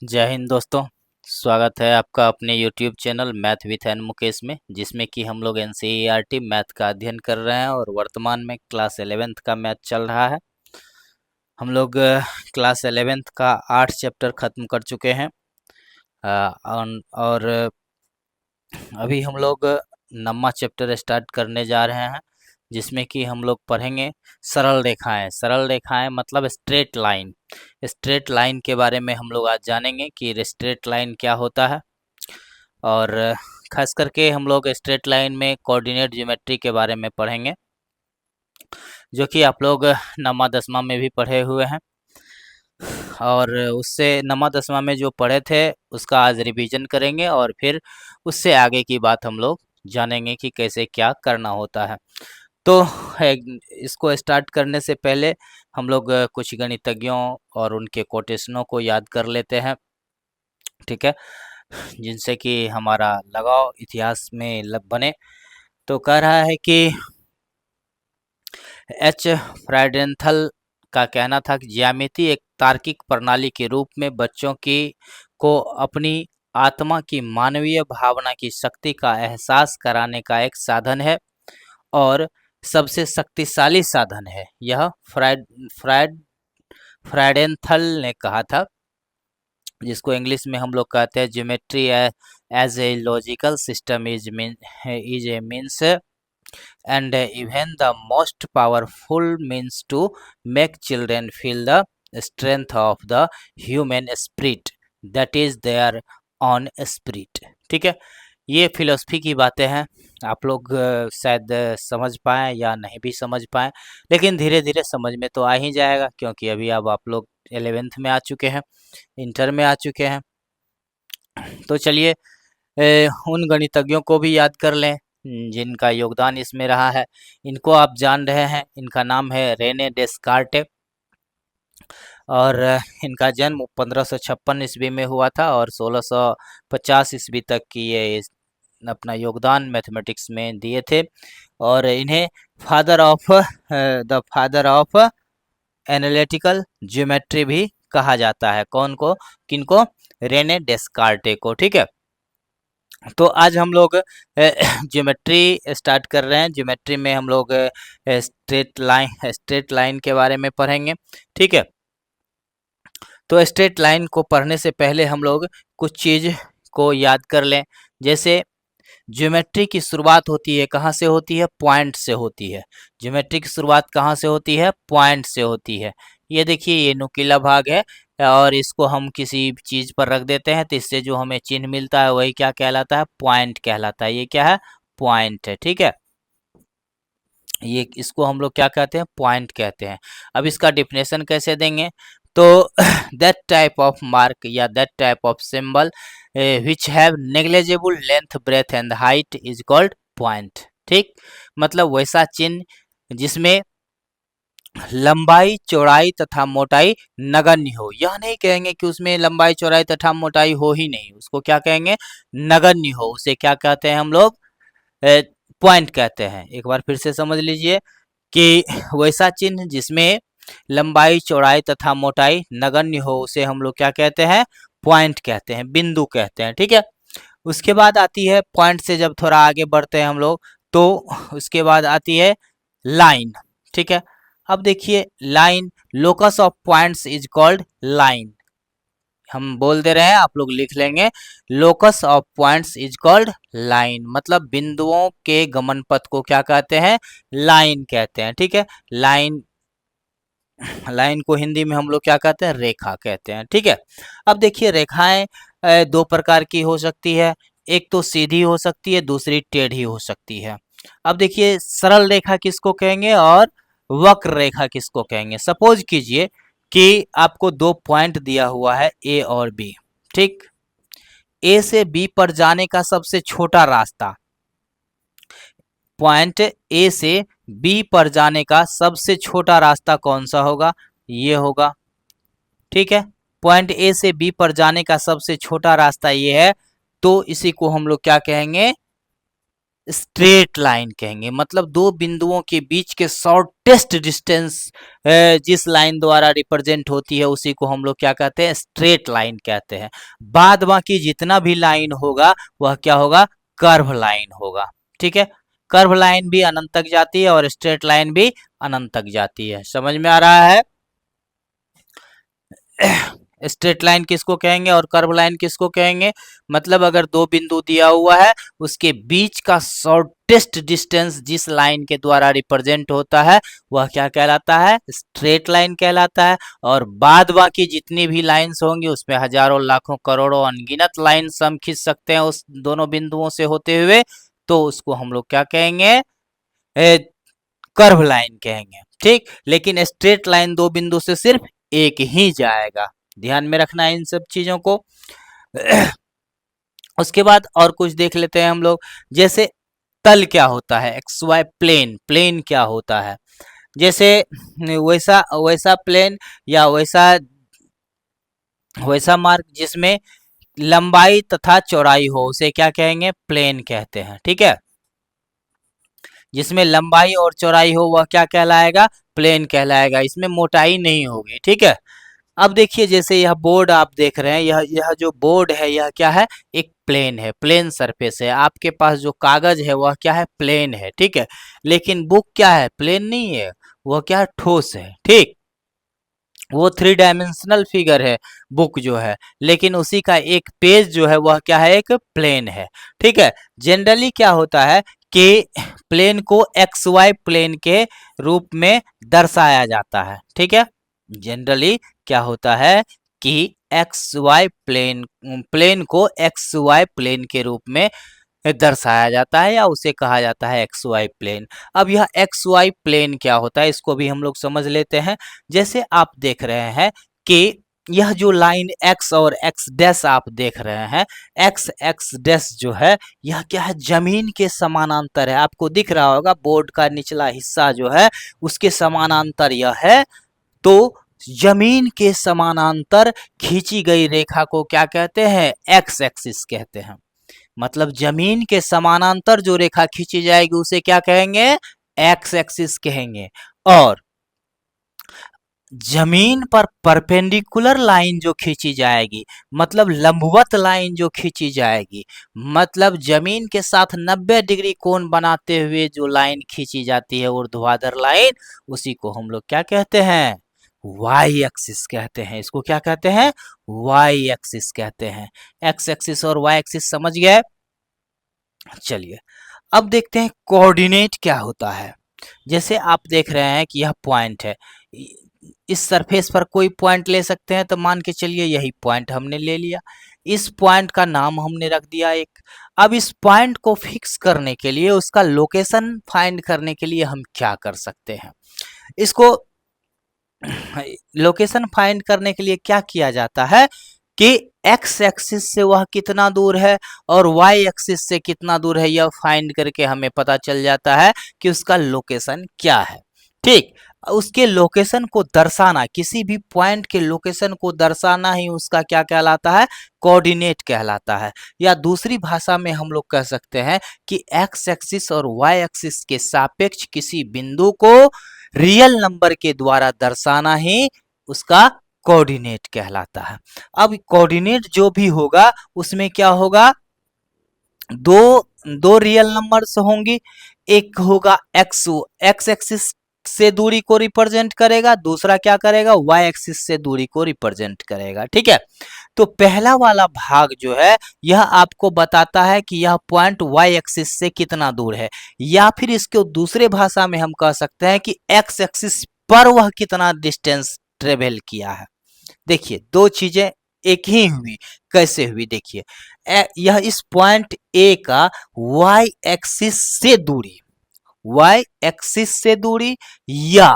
जय हिंद दोस्तों। स्वागत है आपका अपने YouTube channel math with an Mukesh में, जिसमें कि हम लोग NCERT मैथ का अध्ययन कर रहे हैं और वर्तमान में क्लास 11th का मैथ चल रहा है। हम लोग क्लास 11th का 8 चैप्टर ख़त्म कर चुके हैं और अभी हम लोग 9वां चैप्टर स्टार्ट करने जा रहे हैं, जिसमें कि हम लोग पढ़ेंगे सरल रेखाएं। सरल रेखाएं मतलब स्ट्रेट लाइन। स्ट्रेट लाइन के बारे में हम लोग आज जानेंगे कि स्ट्रेट लाइन क्या होता है, और खास करके हम लोग स्ट्रेट लाइन में कोऑर्डिनेट ज्योमेट्री के बारे में पढ़ेंगे, जो कि आप लोग 9वां 10वां में भी पढ़े हुए हैं। और उससे 9वां 10वां में जो पढ़े थे उसका आज रिवीजन करेंगे और फिर उससे आगे की बात हम लोग जानेंगे कि कैसे क्या करना होता है। तो इसको स्टार्ट करने से पहले हम लोग कुछ गणितज्ञों और उनके कोटेशनों को याद कर लेते हैं, ठीक है, जिनसे कि हमारा लगाव इतिहास में बने। तो कह रहा है कि एच फ्राइडेंथल का कहना था कि ज्यामिति एक तार्किक प्रणाली के रूप में बच्चों की को अपनी आत्मा की मानवीय भावना की शक्ति का एहसास कराने का एक साधन है और सबसे शक्तिशाली साधन है। यह फ्राइड फ्राइडेंथल ने कहा था, जिसको इंग्लिश में हम लोग कहते हैं geometry as a logical system is a means and even the most powerful means to make children feel the strength of the human spirit, that is their own spirit। ठीक है, ये फिलोसफी की बातें हैं। आप लोग शायद समझ पाएँ या नहीं भी समझ पाएँ, लेकिन धीरे धीरे समझ में तो आ ही जाएगा, क्योंकि अभी अब आप लोग 11th में आ चुके हैं, इंटर में आ चुके हैं। तो चलिए उन गणितज्ञों को भी याद कर लें जिनका योगदान इसमें रहा है। इनको आप जान रहे हैं, इनका नाम है रेने डेस्कार्टे, और इनका जन्म 1556 ईस्वी में हुआ था और 1650 ईस्वी तक की ये अपना योगदान मैथमेटिक्स में दिए थे, और इन्हें the father of analytical geometry भी कहा जाता है। कौन को? किनको? रेने डेस्कार्टे को। ठीक है, तो आज हम लोग ज्योमेट्री स्टार्ट कर रहे हैं। ज्योमेट्री में हम लोग स्ट्रेट लाइन के बारे में पढ़ेंगे, ठीक है। तो स्ट्रेट लाइन को पढ़ने से पहले हम लोग कुछ चीज को याद कर लें। जैसे ज्योमेट्री की शुरुआत होती है कहाँ से होती है? पॉइंट से होती है। ज्योमेट्री की शुरुआत कहाँ से होती है? पॉइंट से होती है। ये देखिए, ये नुकीला भाग है और इसको हम किसी चीज पर रख देते हैं तो इससे जो हमें चिन्ह मिलता है वही क्या कहलाता है? पॉइंट कहलाता है। ये क्या है? पॉइंट है, ठीक है। ये इसको हम लोग क्या कहते हैं? पॉइंट कहते हैं। अब इसका डिफिनेशन कैसे देंगे? तो दैट टाइप ऑफ मार्क या that type of symbol which have negligible length breadth and height is called point. ठीक, मतलब वैसा चिन्ह जिसमें लंबाई चौड़ाई तथा मोटाई नगण्य हो। यह नहीं कहेंगे कि उसमें लंबाई चौड़ाई तथा मोटाई हो ही नहीं, उसको क्या कहेंगे? नगण्य हो। उसे क्या कहते हैं हम लोग? पॉइंट कहते हैं। एक बार फिर से समझ लीजिए कि वैसा चिन्ह जिसमें लंबाई चौड़ाई तथा मोटाई नगण्य हो उसे हम लोग क्या कहते हैं? पॉइंट कहते हैं, बिंदु कहते हैं, ठीक है। उसके बाद आती है, पॉइंट से जब थोड़ा आगे बढ़ते हैं हम लोग, तो उसके बाद आती है लाइन, ठीक है। अब देखिए line, locus of points is called line. हम बोल दे रहे हैं, आप लोग लिख लेंगे, locus of points is called line, मतलब बिंदुओं के गमन पथ को क्या कहते हैं? लाइन कहते हैं, ठीक है। लाइन, लाइन को हिंदी में हम लोग क्या कहते हैं? रेखा कहते हैं, ठीक है। अब देखिए रेखाएं दो प्रकार की हो सकती है, एक तो सीधी हो सकती है, दूसरी टेढ़ी हो सकती है। अब देखिए सरल रेखा किसको कहेंगे और वक्र रेखा किसको कहेंगे? सपोज कीजिए कि आपको दो पॉइंट दिया हुआ है ए और बी, ठीक। ए से बी पर जाने का सबसे छोटा रास्ता, पॉइंट ए से बी पर जाने का सबसे छोटा रास्ता कौन सा होगा? ये होगा, ठीक है। पॉइंट ए से बी पर जाने का सबसे छोटा रास्ता ये है, तो इसी को हम लोग क्या कहेंगे? स्ट्रेट लाइन कहेंगे। मतलब दो बिंदुओं के बीच के शॉर्टेस्ट डिस्टेंस जिस लाइन द्वारा रिप्रेजेंट होती है उसी को हम लोग क्या कहते हैं, स्ट्रेट लाइन कहते हैं। बाद बाकी जितना भी लाइन होगा वह क्या होगा, कर्व लाइन होगा। ठीक है, कर्व लाइन भी अनंत तक जाती है और स्ट्रेट लाइन भी अनंत तक जाती है। समझ में आ रहा है? स्ट्रेट लाइन किसको कहेंगे और कर्व लाइन किसको कहेंगे? मतलब अगर दो बिंदु दिया हुआ है, उसके बीच का शॉर्टेस्ट डिस्टेंस जिस लाइन के द्वारा रिप्रेजेंट होता है वह क्या कहलाता है, स्ट्रेट लाइन कहलाता है। और बाद बाकी जितनी भी लाइंस होंगी उसमें हजारों लाखों करोड़ों अनगिनत लाइंस हम खींच सकते हैं उस दोनों बिंदुओं से होते हुए, तो उसको हम लोग क्या कहेंगे, कर्व लाइन कहेंगे। ठीक, लेकिन स्ट्रेट लाइन दो बिंदु से सिर्फ एक ही जाएगा, ध्यान में रखना है इन सब चीजों को। उसके बाद और कुछ देख लेते हैं हम लोग, जैसे तल क्या होता है, एक्स वाई प्लेन, प्लेन क्या होता है। जैसे वैसा वैसा प्लेन या वैसा वैसा मार्ग जिसमें लंबाई तथा चौड़ाई हो उसे क्या कहेंगे, प्लेन कहते हैं। ठीक है, जिसमें लंबाई और चौड़ाई हो वह क्या कहलाएगा, प्लेन कहलाएगा, इसमें मोटाई नहीं होगी। ठीक है, अब देखिए जैसे यह बोर्ड आप देख रहे हैं, यह जो बोर्ड है यह क्या है, एक प्लेन है, प्लेन सरफेस है। आपके पास जो कागज है वह क्या है, प्लेन है। ठीक है, लेकिन बुक क्या है, प्लेन नहीं है, वह क्या है, ठोस है। ठीक, वो थ्री डायमेंशनल फिगर है बुक जो है, लेकिन उसी का एक पेज जो है वह क्या है, एक प्लेन है। ठीक है, जनरली क्या होता है कि प्लेन को एक्स वाई प्लेन के रूप में दर्शाया जाता है। ठीक है, जनरली क्या होता है कि एक्स वाई प्लेन प्लेन को एक्स वाई प्लेन के रूप में दर्शाया जाता है या उसे कहा जाता है एक्स वाई प्लेन। अब यह एक्स वाई प्लेन क्या होता है इसको भी हम लोग समझ लेते हैं। जैसे आप देख रहे हैं कि यह जो लाइन x और x डैश आप देख रहे हैं, x x डैश जो है यह क्या है, जमीन के समानांतर है। आपको दिख रहा होगा बोर्ड का निचला हिस्सा जो है उसके समानांतर यह है। तो जमीन के समानांतर खींची गई रेखा को क्या कहते हैं, एक्स एक्सिस कहते हैं। मतलब जमीन के समानांतर जो रेखा खींची जाएगी उसे क्या कहेंगे, एक्स एक्सिस कहेंगे। और जमीन पर परपेंडिकुलर लाइन जो खींची जाएगी, मतलब लंबवत लाइन जो खींची जाएगी, मतलब जमीन के साथ 90 डिग्री कोण बनाते हुए जो लाइन खींची जाती है ऊर्ध्वाधर लाइन, उसी को हम लोग क्या कहते हैं, वाई एक्सिस कहते हैं। इसको क्या कहते हैं, वाई एक्सिस कहते हैं। एक्स एक्सिस और वाई एक्सिस समझ गए। चलिए अब देखते हैं कोऑर्डिनेट क्या होता है। जैसे आप देख रहे हैं कि यह पॉइंट है, इस सरफेस पर कोई पॉइंट ले सकते हैं, तो मान के चलिए यही पॉइंट हमने ले लिया, इस पॉइंट का नाम हमने रख दिया एक। अब इस पॉइंट को फिक्स करने के लिए, उसका लोकेशन फाइंड करने के लिए हम क्या कर सकते हैं, इसको लोकेशन फाइंड करने के लिए क्या किया जाता है कि एक्स एक्सिस से वह कितना दूर है और वाई एक्सिस से कितना दूर है, यह फाइंड करके हमें पता चल जाता है कि उसका लोकेशन क्या है। ठीक, उसके लोकेशन को दर्शाना, किसी भी पॉइंट के लोकेशन को दर्शाना ही उसका क्या कहलाता है, कोऑर्डिनेट कहलाता है। या दूसरी भाषा में हम लोग कह सकते हैं कि एक्स एक्सिस और वाई एक्सिस के सापेक्ष किसी बिंदु को रियल नंबर के द्वारा दर्शाना ही उसका कोऑर्डिनेट कहलाता है। अब कोऑर्डिनेट जो भी होगा उसमें क्या होगा, दो दो रियल नंबर्स होंगी, एक होगा एक्स, एक्स एक्सिस से दूरी को रिप्रेजेंट करेगा, दूसरा क्या करेगा, वाई एक्सिस से दूरी को रिप्रेजेंट करेगा। ठीक है, तो पहला वाला भाग जो है यह आपको बताता है कि यह पॉइंट वाई एक्सिस से कितना दूर है, या फिर इसको दूसरे भाषा में हम कह सकते हैं कि एक्स एक्सिस पर वह कितना डिस्टेंस ट्रेवल किया है। देखिए दो चीजें एक ही हुई, कैसे हुई देखिए, यह इस पॉइंट ए का वाई एक्सिस से दूरी, वाई एक्सिस से दूरी या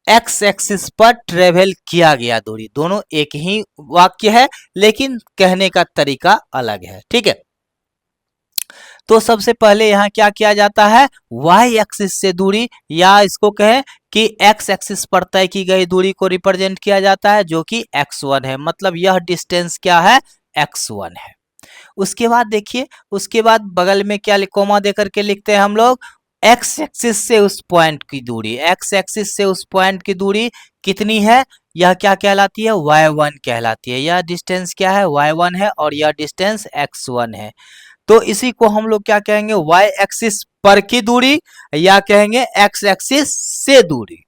एक्स एक्सिस पर ट्रेवल किया गया दूरी, दोनों एक ही वाक्य है लेकिन कहने का तरीका अलग है। ठीक है, तो सबसे पहले यहां क्या किया जाता है, वाई एक्सिस से दूरी, या इसको कहें कि एक्स एक्सिस पर तय की गई दूरी को रिप्रेजेंट किया जाता है जो कि x1 है। मतलब यह डिस्टेंस क्या है, x1 है। उसके बाद देखिए, उसके बाद बगल में क्या कोमा दे करके लिखते हैं हम लोग, एक्स एक्सिस से उस पॉइंट की दूरी, एक्स एक्सिस से उस पॉइंट की दूरी कितनी है, यह क्या कहलाती है, y1 कहलाती है। यह डिस्टेंस क्या है, y1 है, और यह डिस्टेंस x1 है। तो इसी को हम लोग क्या कहेंगे, y एक्सिस पर की दूरी, या कहेंगे x एक्सिस से दूरी।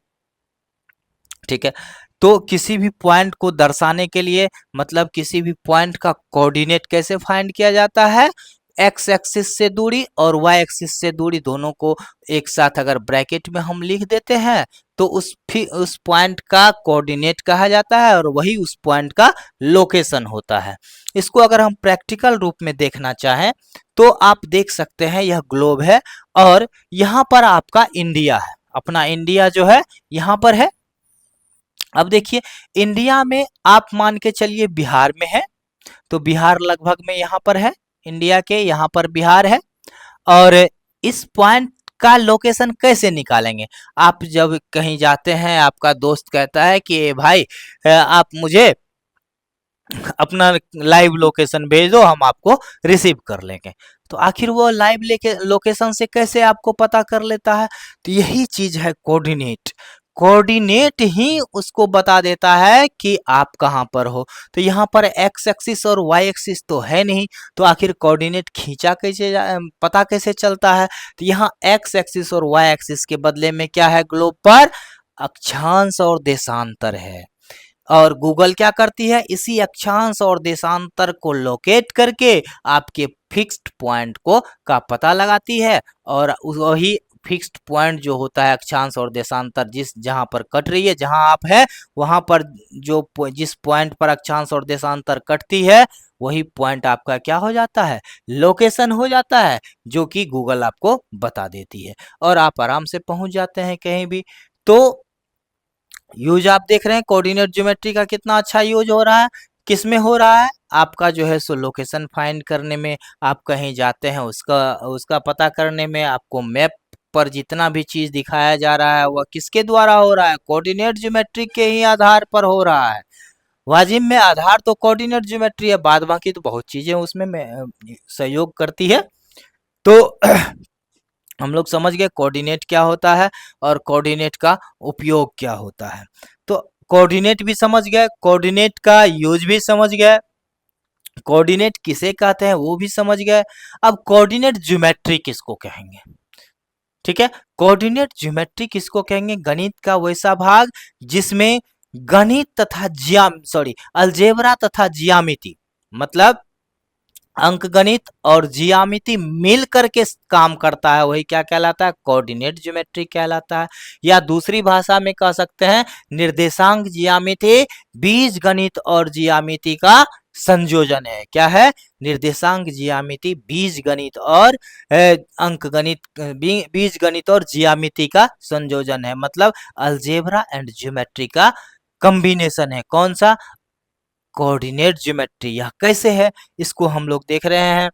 ठीक है, तो किसी भी पॉइंट को दर्शाने के लिए, मतलब किसी भी पॉइंट का कोऑर्डिनेट कैसे फाइंड किया जाता है, एक्स एक्सिस से दूरी और वाई एक्सिस से दूरी दोनों को एक साथ अगर ब्रैकेट में हम लिख देते हैं तो उस पॉइंट का कोऑर्डिनेट कहा जाता है, और वही उस पॉइंट का लोकेशन होता है। इसको अगर हम प्रैक्टिकल रूप में देखना चाहें तो आप देख सकते हैं, यह ग्लोब है और यहाँ पर आपका इंडिया है, अपना इंडिया जो है यहाँ पर है। अब देखिए, इंडिया में आप मान के चलिए बिहार में है, तो बिहार लगभग में यहाँ पर है, इंडिया के यहाँ पर बिहार है। और इस पॉइंट का लोकेशन कैसे निकालेंगे, आप जब कहीं जाते हैं, आपका दोस्त कहता है कि भाई आप मुझे अपना लाइव लोकेशन भेज दो, हम आपको रिसीव कर लेंगे। तो आखिर वो लाइव लोकेशन से कैसे आपको पता कर लेता है, तो यही चीज है कोऑर्डिनेट। कोऑर्डिनेट ही उसको बता देता है कि आप कहाँ पर हो। तो यहाँ पर एक्स एक्सिस और वाई एक्सिस तो है नहीं, तो आखिर कोऑर्डिनेट खींचा कैसे पता कैसे चलता है। तो यहाँ एक्स एक्सिस और वाई एक्सिस के बदले में क्या है, ग्लोब पर अक्षांश और देशांतर है। और गूगल क्या करती है, इसी अक्षांश और देशांतर को लोकेट करके आपके फिक्स्ड पॉइंट को का पता लगाती है, और वही फिक्स्ड पॉइंट जो होता है, अक्षांश और देशांतर जहां पर कट रही है, जहां आप है वहां पर जिस पॉइंट पर अक्षांश और देशांतर कटती है, वही पॉइंट आपका क्या हो जाता है, लोकेशन हो जाता है, जो कि गूगल आपको बता देती है, और आप आराम से पहुंच जाते हैं कहीं भी। तो यूज आप देख रहे हैं कोऑर्डिनेट ज्योमेट्री का कितना अच्छा यूज हो रहा है, किसमें हो रहा है, आपका जो है सो लोकेशन फाइंड करने में, आप कहीं जाते हैं उसका उसका पता करने में, आपको मैप पर जितना भी चीज दिखाया जा रहा है वह किसके द्वारा हो रहा है, कोऑर्डिनेट ज्योमेट्री के ही आधार पर हो रहा है। वाजिब में आधार तो कोऑर्डिनेट ज्योमेट्री है, बाद बाकी तो बहुत चीजें उसमें सहयोग करती है। तो हम लोग समझ गए कोऑर्डिनेट क्या होता है और कोऑर्डिनेट का उपयोग क्या होता है। तो कोऑर्डिनेट भी समझ गए, कोऑर्डिनेट का यूज भी समझ गए, कोऑर्डिनेट किसे कहते हैं वो भी समझ गए। अब कोऑर्डिनेट ज्योमेट्री किसको कहेंगे, ठीक है, कोऑर्डिनेट ज्योमेट्री किसको कहेंगे, गणित का वैसा भाग जिसमें गणित तथा अलजेब्रा तथा ज्यामिति, मतलब अंकगणित और ज्यामिति मिल करके काम करता है, वही क्या कहलाता है, कोऑर्डिनेट ज्योमेट्री कहलाता है। या दूसरी भाषा में कह सकते हैं निर्देशांक ज्यामिति बीज गणित और ज्यामिति का संयोजन है। क्या है, निर्देशांक ज्यामिति बीज गणित और अंक गणित, बीज गणित और ज्यामिति का संयोजन है, मतलब अलजेब्रा एंड ज्योमेट्री का कॉम्बिनेशन है। कौन सा, कोऑर्डिनेट ज्योमेट्री। यह कैसे है, इसको हम लोग देख रहे हैं।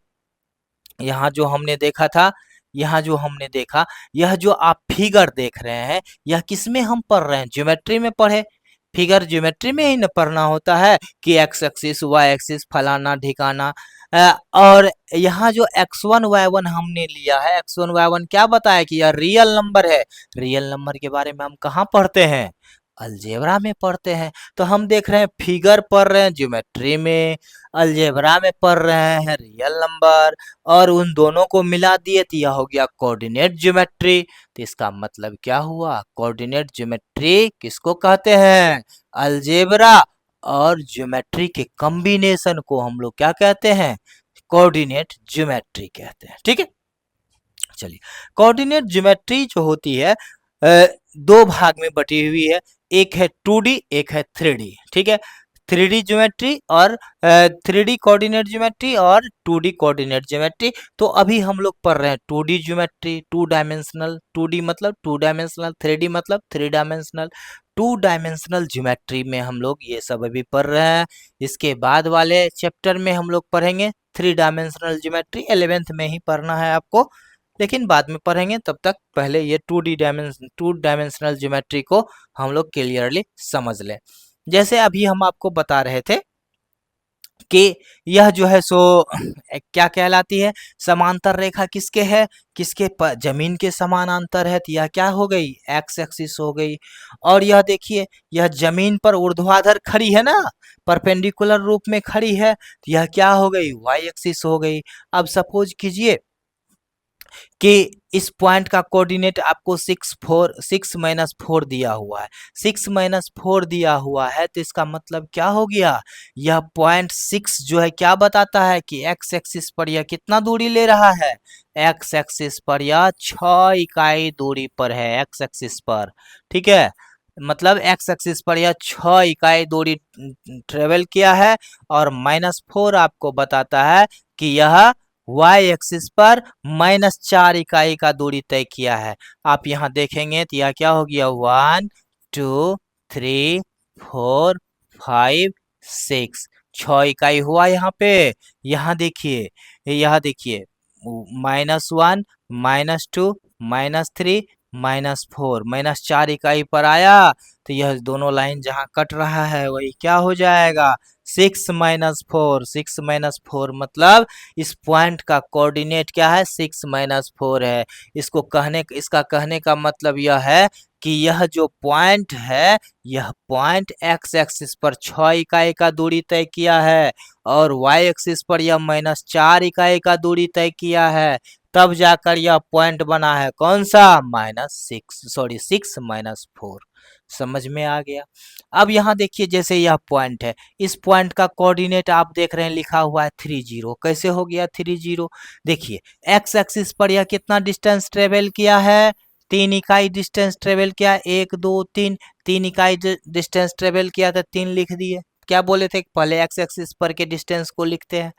यहाँ जो हमने देखा था, यहाँ जो हमने देखा, यह जो आप फिगर देख रहे हैं, यह किसमें हम पढ़ रहे हैं, ज्योमेट्री में पढ़े। फिगर ज्योमेट्री में ही न पढ़ना होता है कि एक्स एक्सिस वाई एक्सिस फलाना ढिकाना। और यहाँ जो x1 y1 हमने लिया है, x1 y1 क्या बताया कि यह रियल नंबर है। रियल नंबर के बारे में हम कहाँ पढ़ते हैं, अलजेब्रा में पढ़ते हैं। तो हम देख रहे हैं फिगर पढ़ रहे हैं ज्योमेट्री में, अलजेब्रा में पढ़ रहे हैं रियल नंबर, और उन दोनों को मिला दिए तो यह हो गया कोऑर्डिनेट ज्योमेट्री। तो इसका मतलब क्या हुआ, कोऑर्डिनेट ज्योमेट्री किसको कहते हैं, अलजेब्रा और ज्योमेट्री के कॉम्बिनेशन को हम लोग क्या कहते हैं, कोऑर्डिनेट ज्योमेट्री कहते हैं। ठीक है, चलिए, कोऑर्डिनेट ज्योमेट्री जो होती है दो भाग में बटी हुई है, एक है 2D एक है 3D। ठीक है, 3D ज्योमेट्री और 3D कोऑर्डिनेट ज्योमेट्री और 2D कोऑर्डिनेट ज्योमेट्री। तो अभी हम लोग पढ़ रहे हैं 2D ज्योमेट्री, 2 डायमेंशनल, 2D मतलब 2 डायमेंशनल, 3D मतलब 3 डायमेंशनल। 2 डायमेंशनल ज्योमेट्री में हम लोग ये सब अभी पढ़ रहे हैं। इसके बाद वाले चैप्टर में हम लोग पढ़ेंगे 3 डायमेंशनल ज्योमेट्री, 11th में ही पढ़ना है आपको, लेकिन बाद में पढ़ेंगे। तब तक पहले ये 2 डायमेंशनल ज्योमेट्री को हम लोग क्लियरली समझ लें। जैसे अभी हम आपको बता रहे थे कि यह जो है सो क्या कहलाती है, समांतर रेखा किसके है, किसके जमीन के समानांतर है, तो यह क्या हो गई, एक्स एक्सिस हो गई। और यह देखिए, यह जमीन पर ऊर्ध्वाधर खड़ी है ना, परपेंडिकुलर रूप में खड़ी है, तो यह क्या हो गई, वाई एक्सिस हो गई। अब सपोज कीजिए कि इस पॉइंट का कोऑर्डिनेट आपको 6 - 4 दिया हुआ है, 6 - 4 दिया हुआ है, तो इसका मतलब क्या हो गया, यह पॉइंट 6 जो है क्या बताता है कि एक्स एक्सिस पर यह कितना दूरी ले रहा है, एक्स एक्सिस पर यह 6 इकाई दूरी पर है, एक्स एक्सिस पर, ठीक है। मतलब एक्स एक्सिस पर यह 6 इकाई दूरी ट्रेवल किया है, और -4 आपको बताता है कि यह वाई एक्सिस पर -4 इकाई का दूरी तय किया है। आप यहाँ देखेंगे तो यह क्या हो गया, 1 2 3 4 5 6, 6 इकाई हुआ यहाँ पे। यहाँ देखिए, यह देखिए, -1 -2 -3 -4, -4 इकाई पर आया, तो यह दोनों लाइन जहाँ कट रहा है वही क्या हो जाएगा, 6 - 4, 6 - 4 मतलब इस पॉइंट का कोऑर्डिनेट क्या है, 6 - 4 है। इसका कहने का मतलब यह है कि यह जो पॉइंट है, यह पॉइंट एक्स एक्सिस पर 6 इकाई का दूरी तय किया है, और वाई एक्सिस पर यह -4 इकाई का दूरी तय किया है, तब जाकर यह पॉइंट बना है कौन सा, -6 - 4। समझ में आ गया। अब यहाँ देखिए, जैसे यह पॉइंट है, इस पॉइंट का कोऑर्डिनेट आप देख रहे हैं लिखा हुआ है 30, कैसे हो गया 30, देखिए एक्स एक्सिस पर यह कितना डिस्टेंस ट्रेवल किया है, 3 इकाई डिस्टेंस ट्रेवल किया, 1 2 3, 3 इकाई डिस्टेंस ट्रेवल किया था, 3 लिख दिए। क्या बोले थे, पहले एक्स एक्सिस पर के डिस्टेंस को लिखते हैं।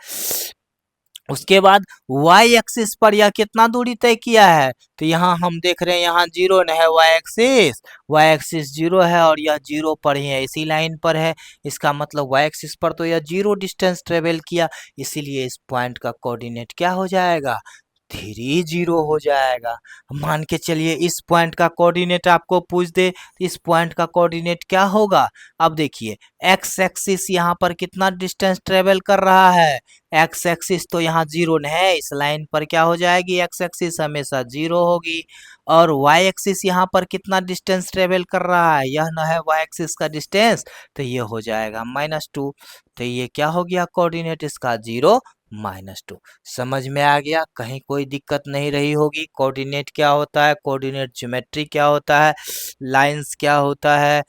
उसके बाद y एक्सिस पर यह कितना दूरी तय किया है, तो यहाँ हम देख रहे हैं, यहाँ 0 न है, y एक्सिस 0 है, और यह 0 पर ही है, इसी लाइन पर है। इसका मतलब y एक्सिस पर तो यह 0 डिस्टेंस ट्रेवल किया, इसीलिए इस पॉइंट का कोऑर्डिनेट क्या हो जाएगा, 30 हो जाएगा। मान के चलिए इस पॉइंट का कोऑर्डिनेट आपको पूछ दे, तो इस पॉइंट का कोऑर्डिनेट क्या होगा। अब देखिए, एक्स एक्सिस यहाँ पर कितना डिस्टेंस ट्रेवल कर रहा है, एक्स एक्सिस तो यहाँ 0 है, इस लाइन पर क्या हो जाएगी, एक्स एक्सिस हमेशा 0 होगी। और वाई एक्सिस यहाँ पर कितना डिस्टेंस ट्रेवल कर रहा है, यह न है वाई एक्सिस का डिस्टेंस, तो ये हो जाएगा -2। तो ये क्या हो गया, कोऑर्डिनेट इसका 0 -2। समझ में आ गया, कहीं कोई दिक्कत नहीं रही होगी। कोऑर्डिनेट क्या होता है, कोऑर्डिनेट ज्योमेट्री क्या होता है, लाइंस क्या होता है,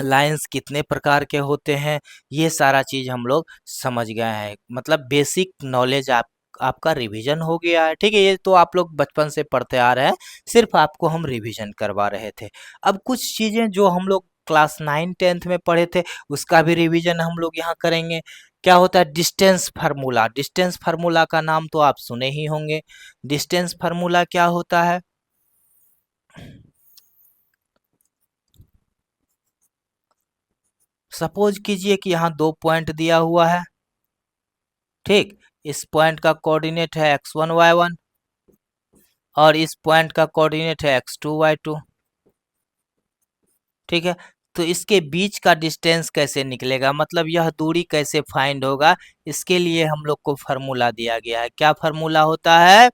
लाइंस कितने प्रकार के होते हैं, ये सारा चीज हम लोग समझ गए हैं। मतलब बेसिक नॉलेज आपका रिवीजन हो गया है, ठीक है। ये तो आप लोग बचपन से पढ़ते आ रहे हैं, सिर्फ आपको हम रिवीजन करवा रहे थे। अब कुछ चीजें जो हम लोग क्लास 9 10th में पढ़े थे, उसका भी रिवीजन हम लोग यहाँ करेंगे। क्या होता है डिस्टेंस फार्मूला, डिस्टेंस फार्मूला का नाम तो आप सुने ही होंगे। डिस्टेंस फार्मूला क्या होता है, सपोज कीजिए कि यहाँ 2 पॉइंट दिया हुआ है, ठीक। इस पॉइंट का कोऑर्डिनेट है x1 y1, और इस पॉइंट का कोऑर्डिनेट है x2 y2, ठीक है। तो इसके बीच का डिस्टेंस कैसे निकलेगा, मतलब यह दूरी कैसे फाइंड होगा, इसके लिए हम लोग को फार्मूला दिया गया है। क्या फार्मूला होता है,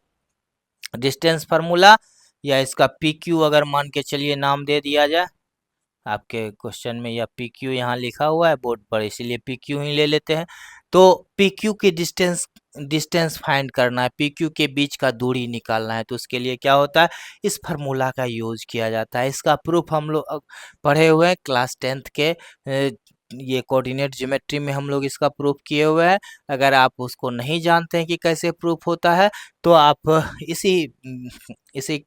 डिस्टेंस फार्मूला, या इसका पी क्यू अगर मान के चलिए नाम दे दिया जाए। आपके क्वेश्चन में यह पी क्यू यहाँ लिखा हुआ है बोर्ड पर, इसीलिए पी क्यू ही ले लेते हैं। तो पी क्यू की डिस्टेंस डिस्टेंस फाइंड करना है, पी क्यू के बीच का दूरी निकालना है, तो उसके लिए क्या होता है, इस फार्मूला का यूज किया जाता है। इसका प्रूफ हम लोग पढ़े हुए हैं क्लास 10th के ये कोऑर्डिनेट ज्योमेट्री में हम लोग इसका प्रूफ किए हुए हैं। अगर आप उसको नहीं जानते हैं कि कैसे प्रूफ होता है, तो आप इसी इसी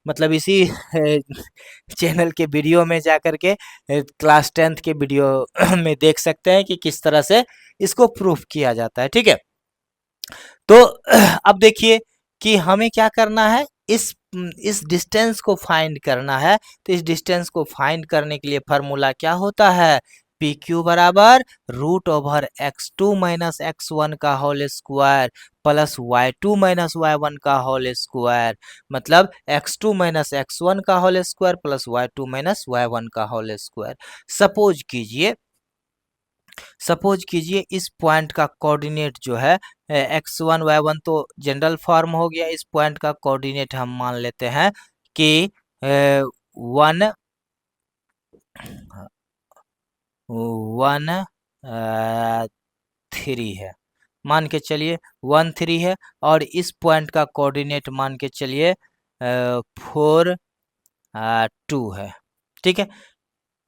मतलब इसी चैनल के वीडियो में जाकर के क्लास 10th के वीडियो में देख सकते हैं कि किस तरह से इसको प्रूफ किया जाता है, ठीक है। तो अब देखिए कि हमें क्या करना है, इस डिस्टेंस को फाइंड करना है। तो इस डिस्टेंस को फाइंड करने के लिए फार्मूला क्या होता है, पी क्यू बराबर √x2 - x1 का whole square plus y2 - y1 का होल स्क्वायर, मतलब x2 - x1 का whole square plus y2 - y1 का होल स्क्वायर। सपोज कीजिए सपोज कीजिए इस पॉइंट का कोऑर्डिनेट जो है x1 y1 तो जनरल फॉर्म हो गया। इस पॉइंट का कोऑर्डिनेट हम मान लेते हैं कि 1 1 3 है, मान के चलिए 1 3 है, और इस पॉइंट का कोऑर्डिनेट मान के चलिए 4 2 है। ठीक है,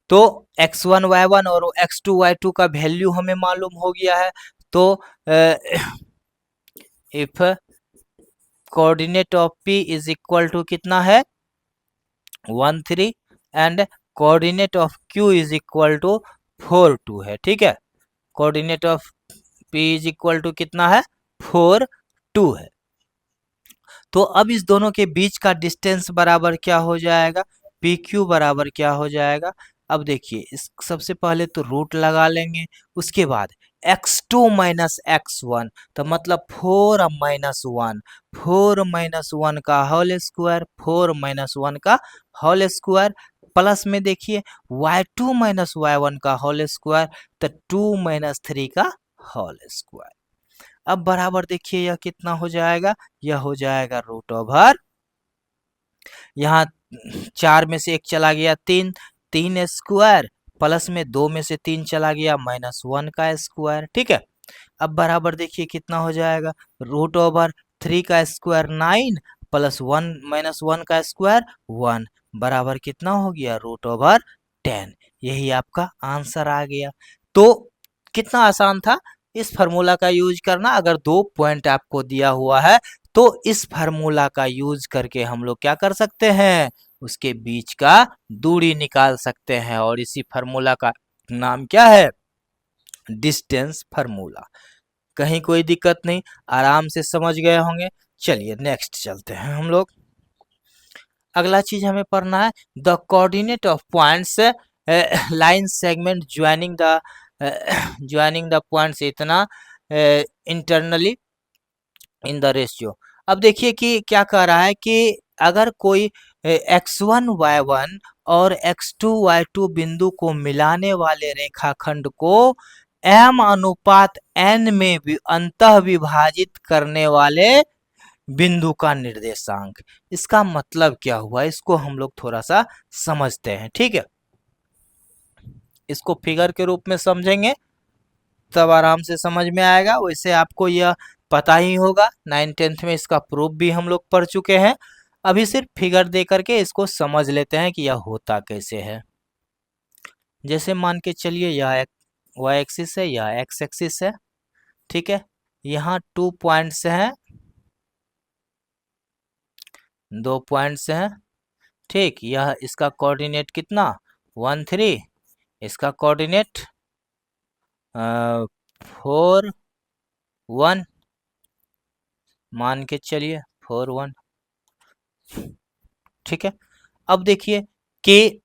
तो x1 y1 और x2 y2 का वैल्यू हमें मालूम हो गया है। तो if coordinate of p is equal to कितना है 1 3 and coordinate of q is equal to 4 2 है। ठीक है, coordinate of p is equal to कितना है 4 2 है। तो अब इस दोनों के बीच का डिस्टेंस बराबर क्या हो जाएगा, पी क्यू बराबर क्या हो जाएगा। अब देखिए इस सबसे पहले तो रूट लगा लेंगे, उसके बाद x2 माइनस x1 तो मतलब 4 माइनस 1, 4 माइनस 1 का होल स्क्वायर, 4 माइनस 1 का होल स्क्वायर, प्लस में देखिए y2 माइनस y1 का होल स्क्वायर तो 2 माइनस 3 का होल स्क्वायर। अब बराबर देखिए यह कितना हो जाएगा, यह हो जाएगा रूट ओवर, यहाँ 4 में से 1 चला गया 3, 3 स्क्वायर प्लस में 2 में से 3 चला गया माइनस 1 का स्क्वायर। ठीक है, अब बराबर देखिए कितना हो जाएगा, रूट ओवर 3 का स्क्वायर 9 प्लस 1 माइनस 1 का स्क्वायर 1 बराबर कितना हो गया रूट ओवर 10। यही आपका आंसर आ गया। तो कितना आसान था इस फार्मूला का यूज करना। अगर दो पॉइंट आपको दिया हुआ है तो इस फार्मूला का यूज करके हम लोग क्या कर सकते हैं, उसके बीच का दूरी निकाल सकते हैं, और इसी फार्मूला का नाम क्या है, डिस्टेंस फार्मूला। कहीं कोई दिक्कत नहीं, आराम से समझ गए होंगे। चलिए नेक्स्ट चलते हैं हम लोग। अगला चीज हमें पढ़ना है the coordinate of points line segment joining the points इतना इंटरनली इन द रेशियो। अब देखिए कि क्या कह रहा है कि अगर कोई x1 y1 और x2 y2 बिंदु को मिलाने वाले रेखाखंड को m अनुपात n में भी अंतः विभाजित करने वाले बिंदु का निर्देशांक। इसका मतलब क्या हुआ, इसको हम लोग थोड़ा सा समझते हैं। ठीक है, इसको फिगर के रूप में समझेंगे तब आराम से समझ में आएगा। वैसे आपको यह पता ही होगा, 9th 10th में इसका प्रूफ भी हम लोग पढ़ चुके हैं। अभी सिर्फ फिगर दे करके इसको समझ लेते हैं कि यह होता कैसे है। जैसे मान के चलिए यह y एक्सिस है, यह x एक्सिस है। ठीक है, यहाँ 2 पॉइंट्स हैं, 2 पॉइंट्स हैं। ठीक, यह इसका कोऑर्डिनेट कितना 1 3, इसका कोऑर्डिनेट 4 1, मान के चलिए 4 1। ठीक है, अब देखिए कि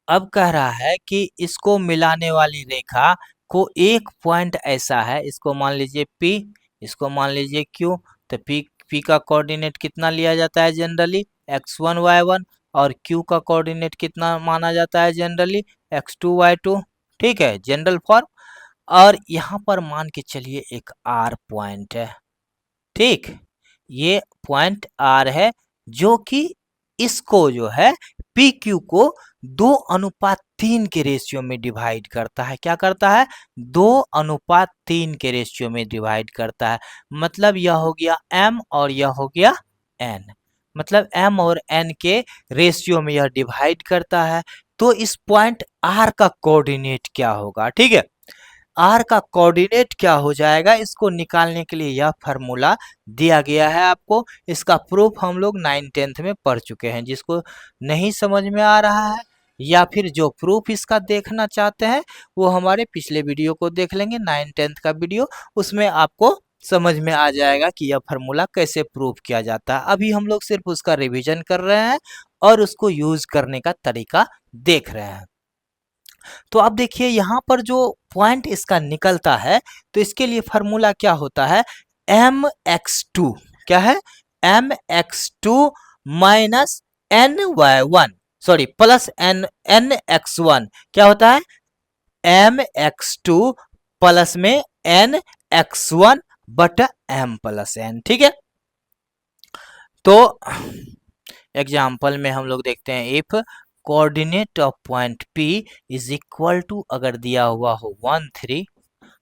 अब कह रहा है कि इसको मिलाने वाली रेखा को एक पॉइंट ऐसा है, इसको मान लीजिए P, इसको मान लीजिए Q। तो P का कोऑर्डिनेट कितना लिया जाता है जनरली x1 y1, और Q का कोऑर्डिनेट कितना माना जाता है जनरली x2 y2। ठीक है, जनरल फॉर्म। और यहाँ पर मान के चलिए एक R पॉइंट है। ठीक, ये पॉइंट R है जो कि इसको जो है पी क्यू को 2:3 के रेशियो में डिवाइड करता है। क्या करता है, 2:3 के रेशियो में डिवाइड करता है। मतलब यह हो गया m और यह हो गया n, मतलब m और n के रेशियो में यह डिवाइड करता है। तो इस पॉइंट r का कोऑर्डिनेट क्या होगा, ठीक है, r का कोऑर्डिनेट क्या हो जाएगा, इसको निकालने के लिए यह फार्मूला दिया गया है आपको। इसका प्रूफ हम लोग 9th 10th में पढ़ चुके हैं। जिसको नहीं समझ में आ रहा है या फिर जो प्रूफ इसका देखना चाहते हैं वो हमारे पिछले वीडियो को देख लेंगे, 9th 10th का वीडियो, उसमें आपको समझ में आ जाएगा कि यह फार्मूला कैसे प्रूफ किया जाता है। अभी हम लोग सिर्फ उसका रिविजन कर रहे हैं और उसको यूज करने का तरीका देख रहे हैं। तो अब देखिए यहाँ पर जो पॉइंट इसका निकलता है तो इसके लिए फार्मूला क्या होता है, mx2, क्या है, mx2 minus ny1, sorry plus n nx1, क्या होता है mx2 प्लस में nx1 बटा m प्लस n। ठीक है, तो एग्जाम्पल में हम लोग देखते हैं, if coordinate of point P is equal to, अगर दिया हुआ हो 1 3,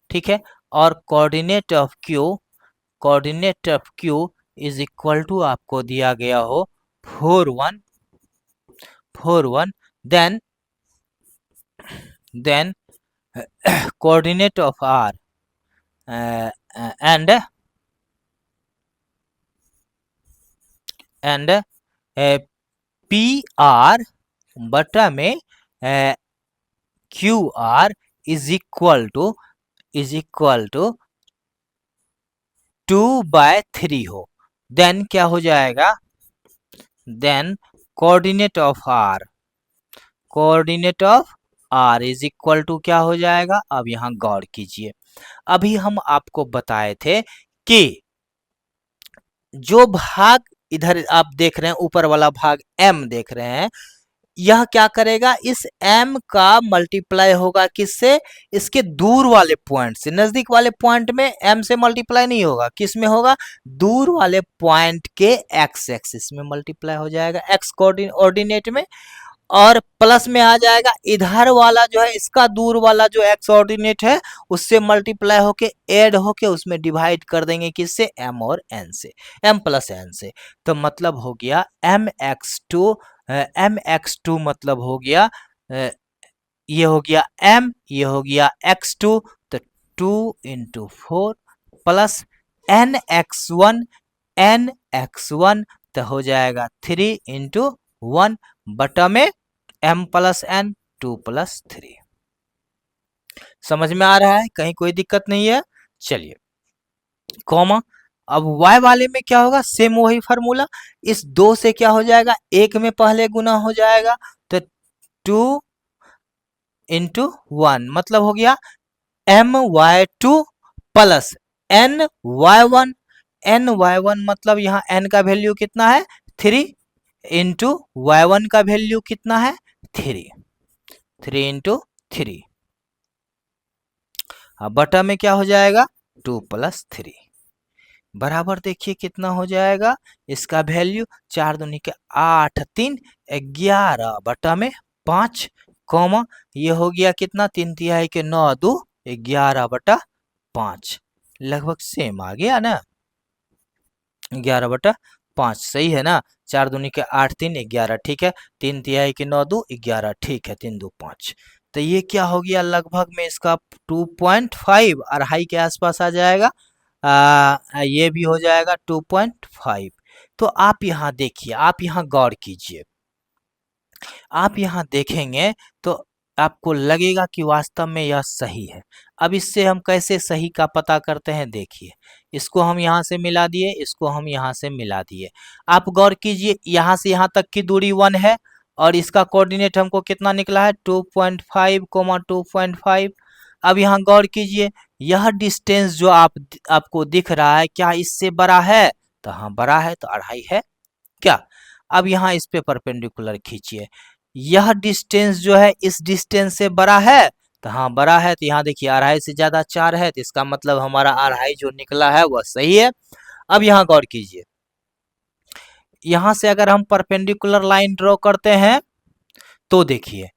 ठीक है, और coordinate of Q is equal to आपको दिया गया हो 4 1 4 1, then coordinate of R and P R बटा में Q R is equal to 2/3 हो, देन क्या हो जाएगा, then coordinate of R is equal to क्या हो जाएगा। अब यहां गौर कीजिए, अभी हम आपको बताए थे कि जो भाग इधर आप देख रहे हैं, ऊपर वाला भाग m देख रहे हैं, यह क्या करेगा, इस m का मल्टीप्लाई होगा किससे, इसके दूर वाले पॉइंट से। नजदीक वाले पॉइंट में m से मल्टीप्लाई नहीं होगा, किस में होगा, दूर वाले पॉइंट के x एक्सिस में मल्टीप्लाई हो जाएगा, x कोऑर्डिनेट में, और प्लस में आ जाएगा इधर वाला जो है, इसका दूर वाला जो x ऑर्डिनेट है उससे मल्टीप्लाई होके ऐड होके उसमें डिवाइड कर देंगे किससे, m और n से, m प्लस n से। तो मतलब हो गया mx2 मतलब हो गया ये हो गया m, ये हो गया x2, तो 2 × 4 प्लस nx1 तो हो जाएगा 3 × 1 बटा में m प्लस n 2 + 3। समझ में आ रहा है, कहीं कोई दिक्कत नहीं है। चलिए, कॉमा, अब y वाले में क्या होगा, सेम वही फार्मूला, इस 2 से क्या हो जाएगा, 1 में पहले गुना हो जाएगा, तो 2 × 1 मतलब हो गया my2 प्लस ny1 मतलब यहाँ n का वैल्यू कितना है, 3 × y1 का वैल्यू कितना है, 3 × 3, बटा में क्या हो जाएगा, 2 + 3 बराबर देखिए कितना हो जाएगा, इसका वैल्यू 4 दूनी के 8 3 11 बटा में 5, कॉमा, ये हो गया कितना, 3 तिहाई के 9 2 11 बटा 5, लगभग सेम आ गया ना, 11 बटा 5 सही है ना, 4 दूनी के 8 3 11, ठीक है, 3 तिहाई के 9 2 11, ठीक है, 3 2 5, तो ये क्या हो गया, लगभग में इसका 2.5 अढ़ाई के आसपास आ जाएगा, ये भी हो जाएगा 2.5। तो आप यहाँ देखिए, आप यहाँ गौर कीजिए, आप यहाँ देखेंगे तो आपको लगेगा कि वास्तव में यह सही है। अब इससे हम कैसे सही का पता करते हैं, देखिए, इसको हम यहाँ से मिला दिए, इसको हम यहाँ से मिला दिए, आप गौर कीजिए, यहाँ से यहाँ तक की दूरी 1 है और इसका कोऑर्डिनेट हमको कितना निकला है, 2.5, 2.5। अब यहाँ गौर कीजिए, यह डिस्टेंस जो आपको दिख रहा है, क्या इससे बड़ा है, तो हाँ बड़ा है, तो अढ़ाई है क्या। अब यहाँ इस पे परपेंडिकुलर खींचिए, यह डिस्टेंस जो है इस डिस्टेंस से बड़ा है, तो हाँ बड़ा है, तो यहाँ देखिए अढ़ाई से ज्यादा 4 है, तो इसका मतलब हमारा अढ़ाई जो निकला है वह सही है। अब यहाँ गौर कीजिए, यहाँ से अगर हम परपेंडिकुलर लाइन ड्रॉ करते हैं तो देखिए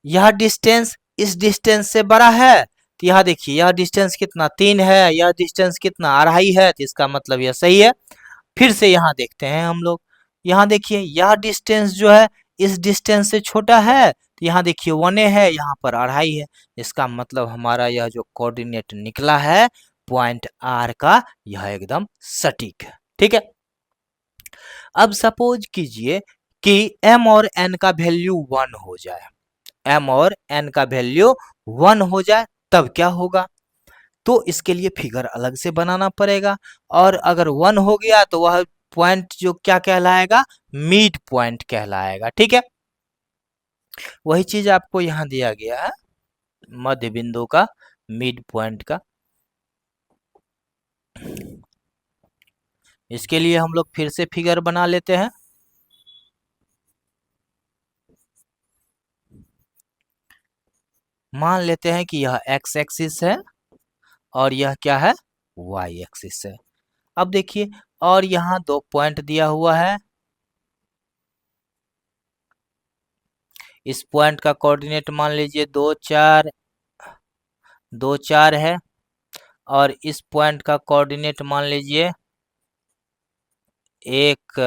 यह डिस्टेंस इस डिस्टेंस से बड़ा है, तो यहाँ देखिए यह डिस्टेंस कितना 3 है, यह डिस्टेंस कितना अढ़ाई है, तो इसका मतलब यह सही है। फिर से यहाँ देखते हैं हम लोग, यहाँ देखिए यह डिस्टेंस जो है इस डिस्टेंस से छोटा है, तो यहाँ देखिए 1 है, यहाँ पर अढ़ाई है, इसका मतलब हमारा यह जो कोऑर्डिनेट निकला है पॉइंट आर का, यह एकदम सटीक है। ठीक है, अब सपोज कीजिए कि m और n का वैल्यू 1 हो जाए, m और n का वैल्यू 1 हो जाए, तब क्या होगा, तो इसके लिए फिगर अलग से बनाना पड़ेगा, और अगर 1 हो गया तो वह पॉइंट जो क्या कहलाएगा, मिड पॉइंट कहलाएगा। ठीक है, वही चीज आपको यहाँ दिया गया है, मध्य बिंदु का, मिड पॉइंट का। इसके लिए हम लोग फिर से फिगर बना लेते हैं। मान लेते हैं कि यह एक्स एक्सिस है और यह क्या है, वाई एक्सिस है। अब देखिए, और यहाँ 2 पॉइंट दिया हुआ है। इस पॉइंट का कोऑर्डिनेट मान लीजिए 2 4 2 4 है, और इस पॉइंट का कोऑर्डिनेट मान लीजिए 1,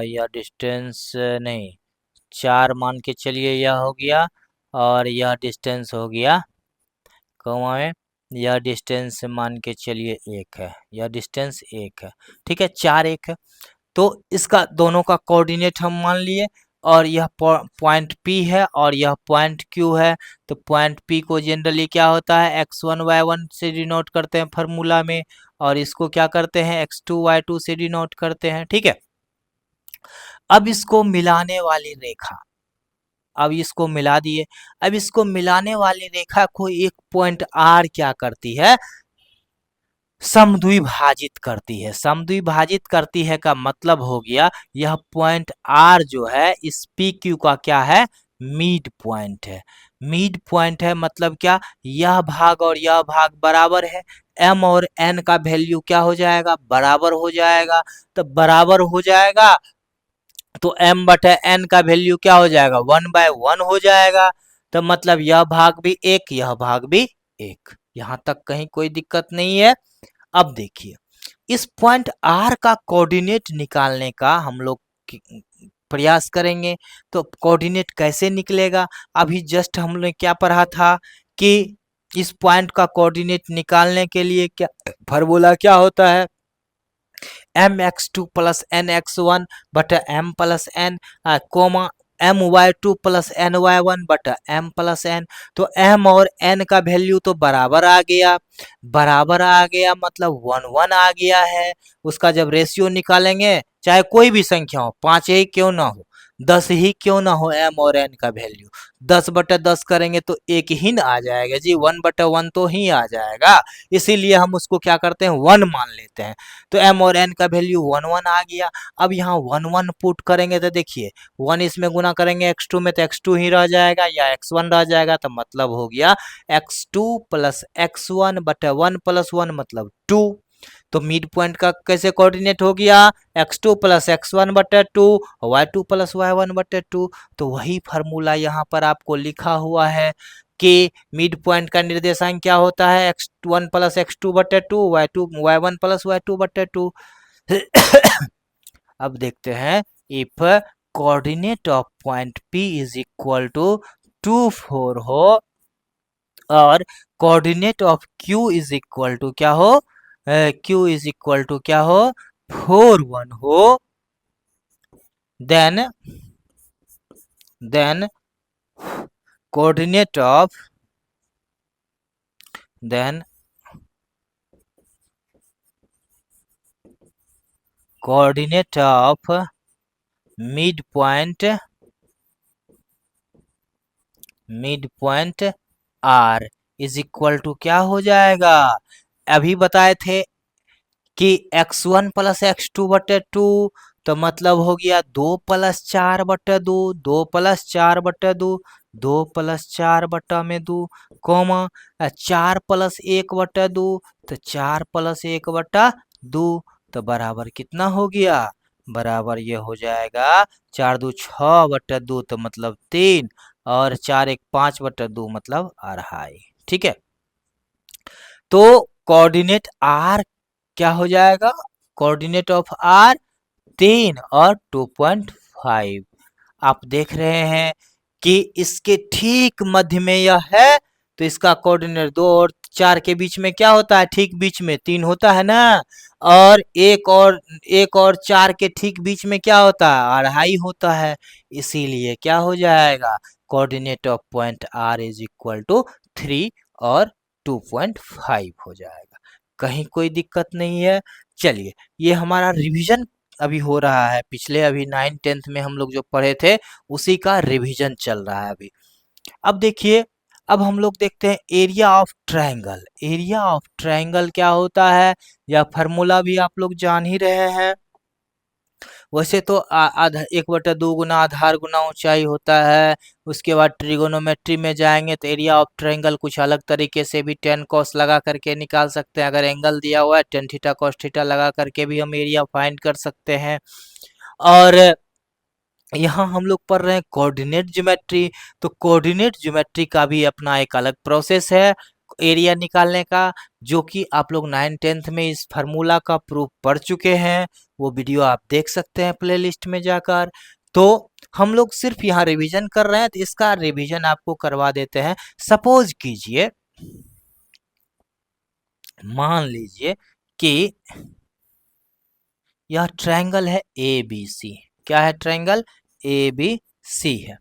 या डिस्टेंस नहीं, 4 मान के चलिए, यह हो गया, और यह डिस्टेंस हो गया कॉमा में, यह डिस्टेंस मान के चलिए 1 है, यह डिस्टेंस 1 है, ठीक है, 4 1 है। तो इसका दोनों का कोऑर्डिनेट हम मान लिए, और यह पॉइंट P है और यह पॉइंट Q है। तो पॉइंट P को जनरली क्या होता है, x1 y1 से डिनोट करते हैं फार्मूला में, और इसको क्या करते हैं, x2 y2 से डिनोट करते हैं, ठीक है। अब इसको मिलाने वाली रेखा, अब इसको मिला दिए। अब इसको मिलाने वाली रेखा को एक पॉइंट R क्या करती है, समद्विभाजित करती है। समद्विभाजित करती है का मतलब हो गया, यह पॉइंट R जो है इस PQ का क्या है, मिड पॉइंट है। मिड पॉइंट है मतलब क्या, यह भाग और यह भाग बराबर है, M और N का वैल्यू क्या हो जाएगा, बराबर हो जाएगा। तो बराबर हो जाएगा तो M बटे N का वैल्यू क्या हो जाएगा, 1/1 हो जाएगा। तो मतलब यह भाग भी 1, यह भाग भी 1। यहाँ तक कहीं कोई दिक्कत नहीं है। अब देखिए, इस पॉइंट R का कोऑर्डिनेट निकालने का हम लोग प्रयास करेंगे। तो कोऑर्डिनेट कैसे निकलेगा, अभी जस्ट हमने क्या पढ़ा था कि इस पॉइंट का कोऑर्डिनेट निकालने के लिए क्या फार्मूला क्या होता है, mx2 प्लस nx1 बटा m plus n comma my2 plus ny1 बटा m प्लस n। तो m और n का वैल्यू तो बराबर आ गया, बराबर आ गया मतलब 1 1 आ गया है। उसका जब रेशियो निकालेंगे, चाहे कोई भी संख्या हो, 5 ही क्यों ना हो, 10 ही क्यों ना हो, m और n का वैल्यू 10/10 करेंगे तो एक ही ना आ जाएगा जी, 1/1 तो ही आ जाएगा। इसीलिए हम उसको क्या करते हैं, 1 मान लेते हैं। तो m और n का वैल्यू 1 1 आ गया। अब यहाँ 1 1 पुट करेंगे तो देखिए 1 इसमें गुना करेंगे x2 में तो x2 ही रह जाएगा या x1 रह जाएगा। तो मतलब हो गया x2 प्लस x1 बटा 1 प्लस 1 मतलब 2। तो मिड पॉइंट का कैसे कोऑर्डिनेट हो गया, x2 प्लस x1 बटे 2, y2 प्लस y1 बटे 2। तो वही फार्मूला यहाँ पर आपको लिखा हुआ है कि मिड पॉइंट का निर्देशांक क्या होता है, x1 प्लस x2 बटे 2, y1 प्लस y2 बटे 2। अब देखते हैं, if coordinate of point P is equal to 2 4 हो और coordinate of Q is equal to क्या हो, Q इज इक्वल टू क्या हो, 4 1 हो, then coordinate of then coordinate of mid point R is equal to क्या हो जाएगा, अभी बताए थे कि x1 प्लस x2 बटे 2। तो मतलब हो गया 2 प्लस 4 बटे 2, 2 प्लस 4 बटे 2, 2 प्लस 4 बटा में 2, कोमा 4 प्लस 1 बटा 2, तो 4 प्लस 1 बटा 2। तो बराबर कितना हो गया, बराबर ये हो जाएगा 4 2 6 बटा 2 तो मतलब 3, और 4 1 5 बटा 2 मतलब 2.5। ठीक है, तो कोऑर्डिनेट R क्या हो जाएगा, कोऑर्डिनेट ऑफ R 3 और 2.5। आप देख रहे हैं कि इसके ठीक मध्य में यह है, तो इसका कोऑर्डिनेट 2 और 4 के बीच में क्या होता है, ठीक बीच में 3 होता है ना, और 1 और 4 के ठीक बीच में क्या होता है, 2.5 होता है। इसीलिए क्या हो जाएगा, coordinate of point R is equal to 3 और 2.5 हो जाएगा। कहीं कोई दिक्कत नहीं है। चलिए, ये हमारा रिवीजन अभी हो रहा है, पिछले अभी 9 10th में हम लोग जो पढ़े थे उसी का रिवीजन चल रहा है अभी। अब देखिए, अब हम लोग देखते हैं area of triangle. Area of triangle क्या होता है, या फार्मूला भी आप लोग जान ही रहे हैं। वैसे तो आधा 1/2 गुना आधार गुना ऊंचाई होता है। उसके बाद ट्रिगोनोमेट्री में जाएंगे तो एरिया ऑफ ट्रायंगल कुछ अलग तरीके से भी tan cos लगा करके निकाल सकते हैं। अगर एंगल दिया हुआ है tan थीटा cos थीटा लगा करके भी हम एरिया फाइंड कर सकते हैं। और यहाँ हम लोग पढ़ रहे हैं कोऑर्डिनेट ज्योमेट्री, तो कोऑर्डिनेट ज्योमेट्री का भी अपना एक अलग प्रोसेस है एरिया निकालने का, जो कि आप लोग 9th-10th में इस फार्मूला का प्रूफ पढ़ चुके हैं। वो वीडियो आप देख सकते हैं प्लेलिस्ट में जाकर। तो हम लोग सिर्फ यहाँ रिवीजन कर रहे हैं, तो इसका रिवीजन आपको करवा देते हैं। सपोज कीजिए, मान लीजिए कि यह ट्रायंगल है ए बी सी। क्या है? ट्रायंगल ए बी सी है।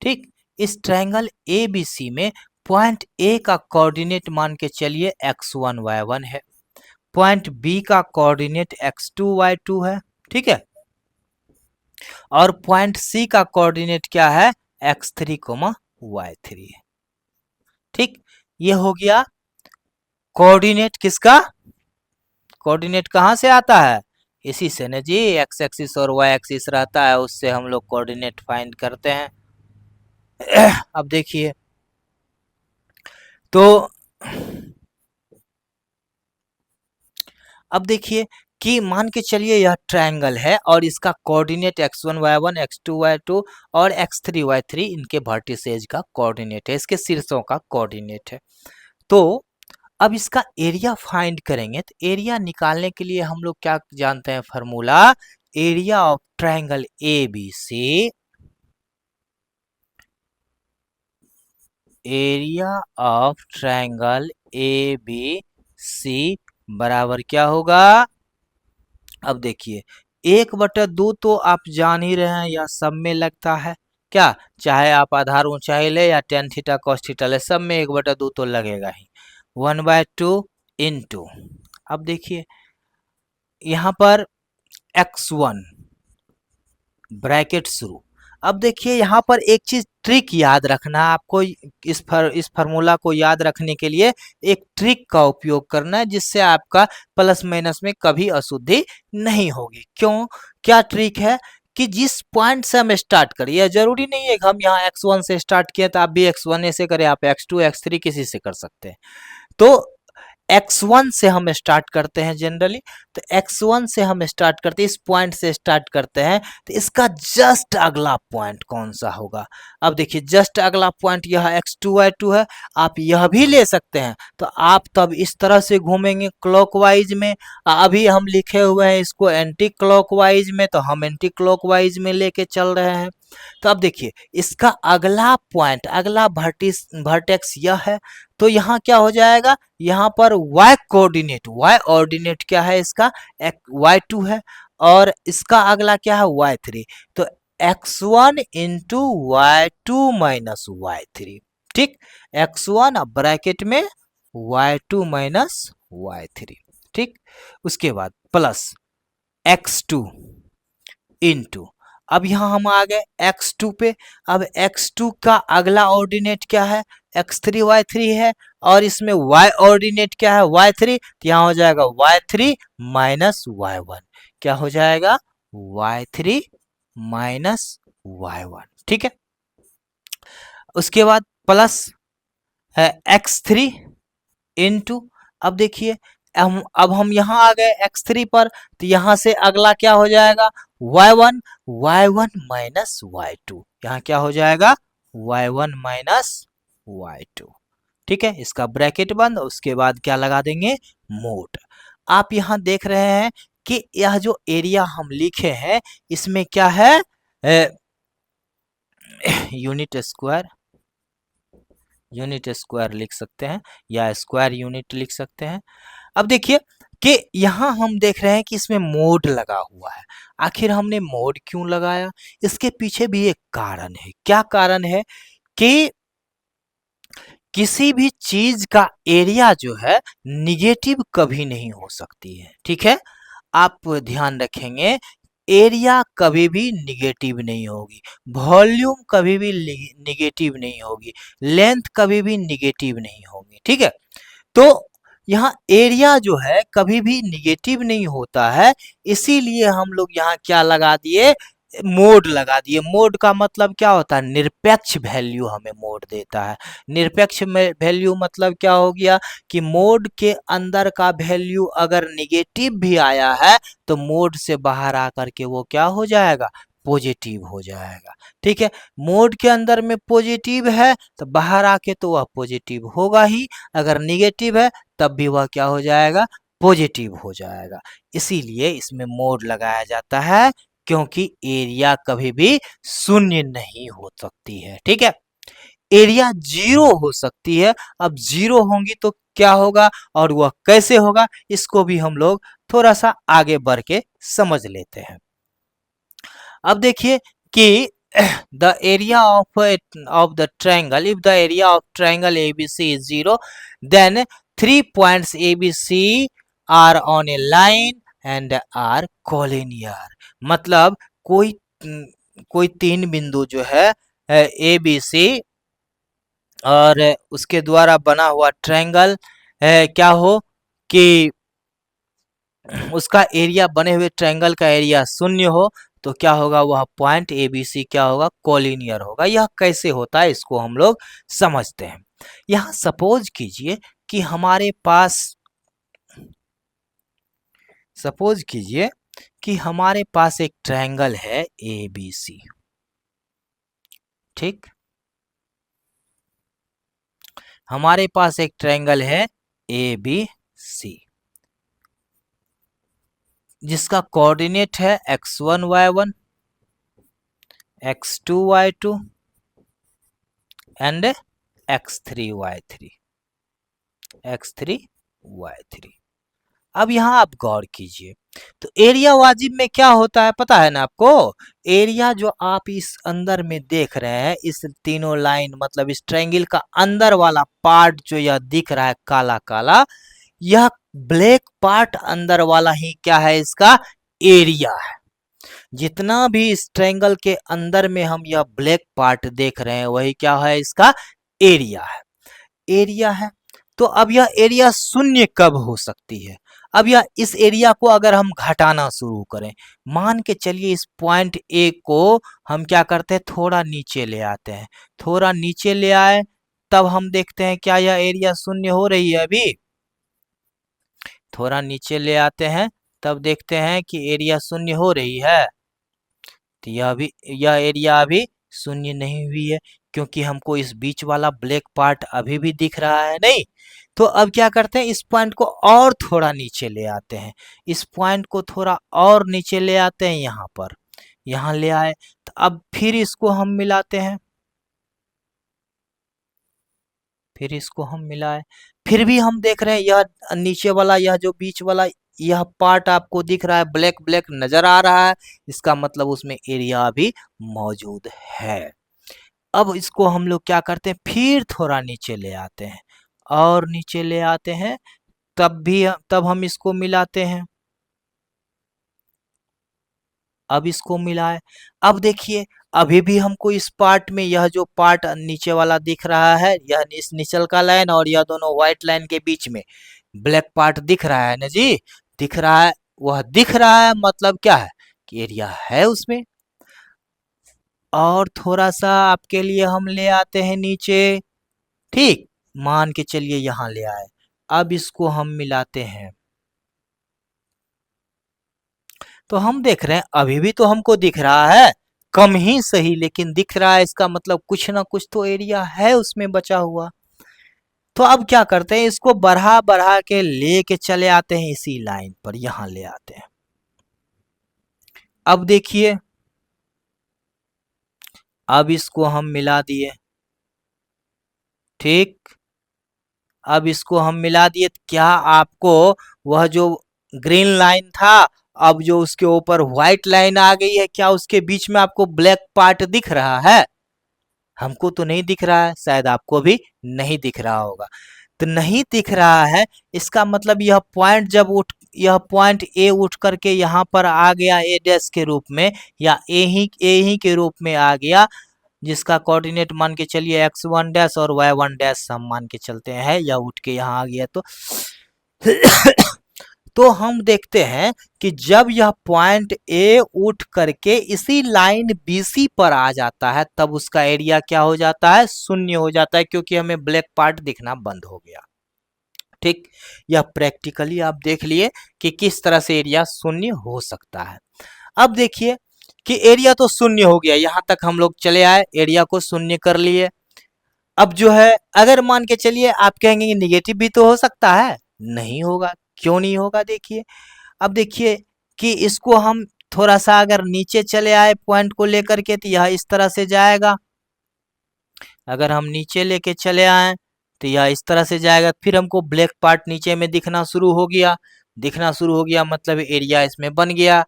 ठीक, इस ट्रायंगल ए बी सी में पॉइंट ए का कोऑर्डिनेट मान के चलिए x1 y1 है, पॉइंट बी का कोऑर्डिनेट x2 y2 है। ठीक है, और पॉइंट सी का कोऑर्डिनेट क्या है? x3 y3 है। ठीक, ये हो गया कोऑर्डिनेट। किसका कोऑर्डिनेट? कहां से आता है? इसी से न जी, एक्स एक्सिस और वाई एक्सिस रहता है, उससे हम लोग कोऑर्डिनेट फाइंड करते हैं। अब देखिए, तो अब देखिए कि मान के चलिए यह ट्रायंगल है और इसका coordinate x1 y1 x2 y2 और x3 y3 इनके वर्टिसेज का कोऑर्डिनेट है, इसके शीर्षों का कोऑर्डिनेट है। तो अब इसका एरिया फाइंड करेंगे, तो एरिया निकालने के लिए हम लोग क्या जानते हैं? Formula area of triangle A B C, area of triangle A B C बराबर क्या होगा? अब देखिए 1/2 तो आप जान ही रहे हैं, या सब में लगता है क्या, चाहे आप आधार ऊंचाई ले या tan थीटा cos थीटा ले, सब में 1/2 तो लगेगा ही। 1/2 इंटू, अब देखिए यहाँ पर x1 ब्रैकेट शुरू। अब देखिए यहाँ पर एक चीज ट्रिक याद रखना है आपको, इस फार्मूला को याद रखने के लिए एक ट्रिक का उपयोग करना है, जिससे आपका प्लस माइनस में कभी अशुद्धि नहीं होगी। क्यों? क्या ट्रिक है कि जिस पॉइंट से हम स्टार्ट करें, यह जरूरी नहीं है कि हम यहाँ x1 से स्टार्ट किए तो आप भी x1 से करें, आप x2 x3 किसी से कर सकते हैं। तो x1 से हम स्टार्ट करते हैं जनरली, तो x1 से हम स्टार्ट करते हैं, इस पॉइंट से स्टार्ट करते हैं, तो इसका जस्ट अगला पॉइंट कौन सा होगा? अब देखिए जस्ट अगला पॉइंट यह x2 y2 है, आप यह भी ले सकते हैं। तो आप तब इस तरह से घूमेंगे क्लॉकवाइज में, अभी हम लिखे हुए हैं इसको एंटी क्लॉकवाइज में, तो हम एंटी क्लॉकवाइज में लेके चल रहे हैं। तो अब देखिए इसका अगला पॉइंट, अगला वर्टेक्स यह है, तो यहाँ क्या हो जाएगा? यहाँ पर y कोऑर्डिनेट, y ऑर्डिनेट क्या है इसका? y2 है, और इसका अगला क्या है? y3। तो x1 into y2 minus y3। ठीक, x1 अब ब्रैकेट में y2 माइनस y3। ठीक, उसके बाद प्लस x2 इंटू, अब यहाँ हम आ गए x2 पे। अब x2 का अगला ऑर्डिनेट क्या है? x3 y3 है, और इसमें y ऑर्डिनेट क्या है? y3। तो यहाँ हो जाएगा y3 माइनस y1। क्या हो जाएगा? y3 minus y1। ठीक है, उसके बाद प्लस है x3 इंटू, अब देखिए अब हम यहाँ आ गए x3 पर, तो यहाँ से अगला क्या हो जाएगा? y1, y1 minus y2। यहाँ क्या हो जाएगा? y1 minus y2। ठीक है, इसका ब्रैकेट बंद, उसके बाद क्या लगा देंगे? मोड। आप यहाँ देख रहे हैं कि यह जो एरिया हम लिखे हैं इसमें क्या है? यूनिट स्क्वायर, यूनिट स्क्वायर लिख सकते हैं, या स्क्वायर यूनिट लिख सकते हैं। अब देखिए कि यहाँ हम देख रहे हैं कि इसमें मोड लगा हुआ है। आखिर हमने मोड क्यों लगाया? इसके पीछे भी एक कारण है। क्या कारण है? कि किसी भी चीज का एरिया जो है निगेटिव कभी नहीं हो सकती है। ठीक है, आप ध्यान रखेंगे, एरिया कभी भी निगेटिव नहीं होगी, वॉल्यूम कभी भी निगेटिव नहीं होगी, लेंथ कभी भी निगेटिव नहीं होगी। ठीक है, तो यहाँ एरिया जो है कभी भी निगेटिव नहीं होता है, इसीलिए हम लोग यहाँ क्या लगा दिए, मोड लगा दिए। मोड का मतलब क्या होता है, निरपेक्ष वैल्यू हमें मोड देता है। निरपेक्ष में वैल्यू मतलब क्या हो गया कि मोड के अंदर का वैल्यू अगर निगेटिव भी आया है तो मोड से बाहर आकर के वो क्या हो जाएगा, पॉजिटिव हो जाएगा। ठीक है, मोड के अंदर में पॉजिटिव है तो बाहर आके तो वह पॉजिटिव होगा ही, अगर निगेटिव है तब भी वह क्या हो जाएगा, पॉजिटिव हो जाएगा। इसीलिए इसमें मोड लगाया जाता है, क्योंकि एरिया कभी भी शून्य नहीं हो सकती है। ठीक है, एरिया जीरो हो सकती है। अब जीरो होंगी तो क्या होगा और वह कैसे होगा, इसको भी हम लोग थोड़ा सा आगे बढ़ के समझ लेते हैं। अब देखिए कि the area of the triangle, if the area of triangle ABC is 0, then 3 points ABC are on a line and are collinear। मतलब कोई 3 बिंदु जो है ABC और उसके द्वारा बना हुआ ट्रायंगल क्या हो कि उसका एरिया, बने हुए ट्रायंगल का एरिया शून्य हो तो क्या होगा, वह पॉइंट ए बी सी क्या होगा, कोलिनियर होगा। यह कैसे होता है इसको हम लोग समझते हैं। यहाँ सपोज कीजिए कि हमारे पास एक ट्रायंगल है ए बी सी। ठीक, हमारे पास एक ट्रायंगल है ए बी सी जिसका कोऑर्डिनेट है x1 y1, x2 y2 and x3 y3, x3 y3। अब यहाँ आप गौर कीजिए तो एरिया वाजिब में क्या होता है पता है ना आपको। एरिया जो आप इस अंदर में देख रहे हैं, इस तीनों लाइन मतलब इस ट्रायंगल का अंदर वाला पार्ट जो यह दिख रहा है काला काला, यह ब्लैक पार्ट अंदर वाला ही क्या है, इसका एरिया है। जितना भी इस ट्रायंगल के अंदर में हम यह ब्लैक पार्ट देख रहे हैं वही क्या है, इसका एरिया है। एरिया है तो अब यह एरिया शून्य कब हो सकती है, अब यह इस एरिया को अगर हम घटाना शुरू करें, मान के चलिए इस पॉइंट ए को हम क्या करते हैं, थोड़ा नीचे ले आते हैं। थोड़ा नीचे ले आए तब हम देखते हैं क्या यह एरिया शून्य हो रही है। अभी थोड़ा नीचे ले आते हैं तब देखते हैं कि एरिया शून्य हो रही है। तो यह एरिया अभी शून्य नहीं हुई है, क्योंकि हमको इस बीच वाला ब्लैक पार्ट अभी भी दिख रहा है नहीं। तो अब क्या करते हैं, इस पॉइंट को और थोड़ा नीचे ले आते हैं। इस पॉइंट को थोड़ा और नीचे ले आते हैं, यहाँ पर, यहाँ ले आए तो अब फिर इसको हम मिलाते हैं। फिर इसको हम मिलाए, फिर भी हम देख रहे हैं यह नीचे वाला, यह जो बीच वाला यह पार्ट आपको दिख रहा है, ब्लैक ब्लैक नजर आ रहा है, इसका मतलब उसमें एरिया भी मौजूद है। अब इसको हम लोग क्या करते हैं, फिर थोड़ा नीचे ले आते हैं और नीचे ले आते हैं, तब हम इसको मिलाते हैं। अब इसको मिलाए, अब देखिए अभी भी हमको इस पार्ट में यह जो पार्ट नीचे वाला दिख रहा है, यह इस निचल का लाइन और यह दोनों व्हाइट लाइन के बीच में ब्लैक पार्ट दिख रहा है ना जी, दिख रहा है। वह दिख रहा है मतलब क्या है कि एरिया है उसमें। और थोड़ा सा आपके लिए हम ले आते हैं नीचे। ठीक, मान के चलिए यहाँ ले आए, अब इसको हम मिलाते हैं तो हम देख रहे हैं अभी भी तो हमको दिख रहा है, कम ही सही लेकिन दिख रहा है। इसका मतलब कुछ ना कुछ तो एरिया है उसमें बचा हुआ। तो अब क्या करते हैं, इसको बढ़ा बढ़ा के लेके चले आते हैं इसी लाइन पर, यहां ले आते हैं। अब देखिए, अब इसको हम मिला दिए। ठीक, अब इसको हम मिला दिए तो क्या आपको वह जो ग्रीन लाइन था, अब जो उसके ऊपर व्हाइट लाइन आ गई है, क्या उसके बीच में आपको ब्लैक पार्ट दिख रहा है? हमको तो नहीं दिख रहा है, शायद आपको भी नहीं दिख रहा होगा। तो नहीं दिख रहा है, इसका मतलब यह पॉइंट ए उठ करके यहाँ पर आ गया ए डैश के रूप में, या ए ही के रूप में आ गया, जिसका कोऑर्डिनेट मान के चलिए x1 डैश और y1 डैश हम मान के चलते हैं, या उठ के यहाँ आ गया। तो तो हम देखते हैं कि जब यह पॉइंट ए उठ करके इसी लाइन बीसी पर आ जाता है तब उसका एरिया क्या हो जाता है, शून्य हो जाता है, क्योंकि हमें ब्लैक पार्ट दिखना बंद हो गया। ठीक, यह प्रैक्टिकली आप देख लिए कि किस तरह से एरिया शून्य हो सकता है। अब देखिए कि एरिया तो शून्य हो गया, यहां तक हम लोग चले आए, एरिया को शून्य कर लिए। अब जो है अगर मान के चलिए आप कहेंगे कि निगेटिव भी तो हो सकता है, नहीं होगा। क्यों नहीं होगा, देखिए। अब देखिए कि इसको हम थोड़ा सा अगर नीचे चले आए पॉइंट को लेकर के तो यह इस तरह से जाएगा। अगर हम नीचे लेके चले आए तो यह इस तरह से जाएगा, फिर हमको ब्लैक पार्ट नीचे में दिखना शुरू हो गया। दिखना शुरू हो गया मतलब एरिया इसमें बन गया।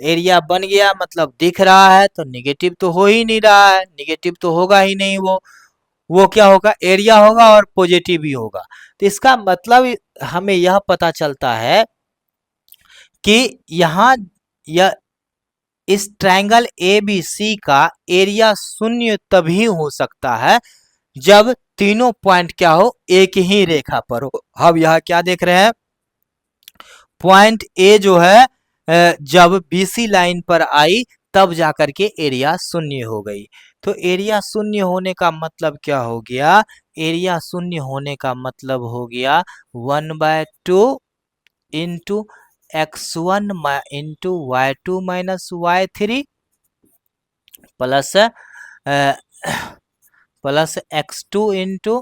एरिया बन गया मतलब दिख रहा है, तो निगेटिव तो हो ही नहीं रहा है, निगेटिव तो होगा ही नहीं। वो क्या होगा, एरिया होगा और पॉजिटिव ही होगा। तो इसका मतलब हमें यह पता चलता है कि यहाँ यह इस ट्रायंगल ABC का एरिया शून्य तभी हो सकता है जब तीनों पॉइंट क्या हो, एक ही रेखा पर हो। अब यहाँ क्या देख रहे हैं, पॉइंट ए जो है जब BC लाइन पर आई तब जाकर के एरिया शून्य हो गई। तो एरिया शून्य होने का मतलब क्या हो गया, एरिया शून्य होने का मतलब हो गया 1/2 into x1 into y2 minus y3 plus plus x2 into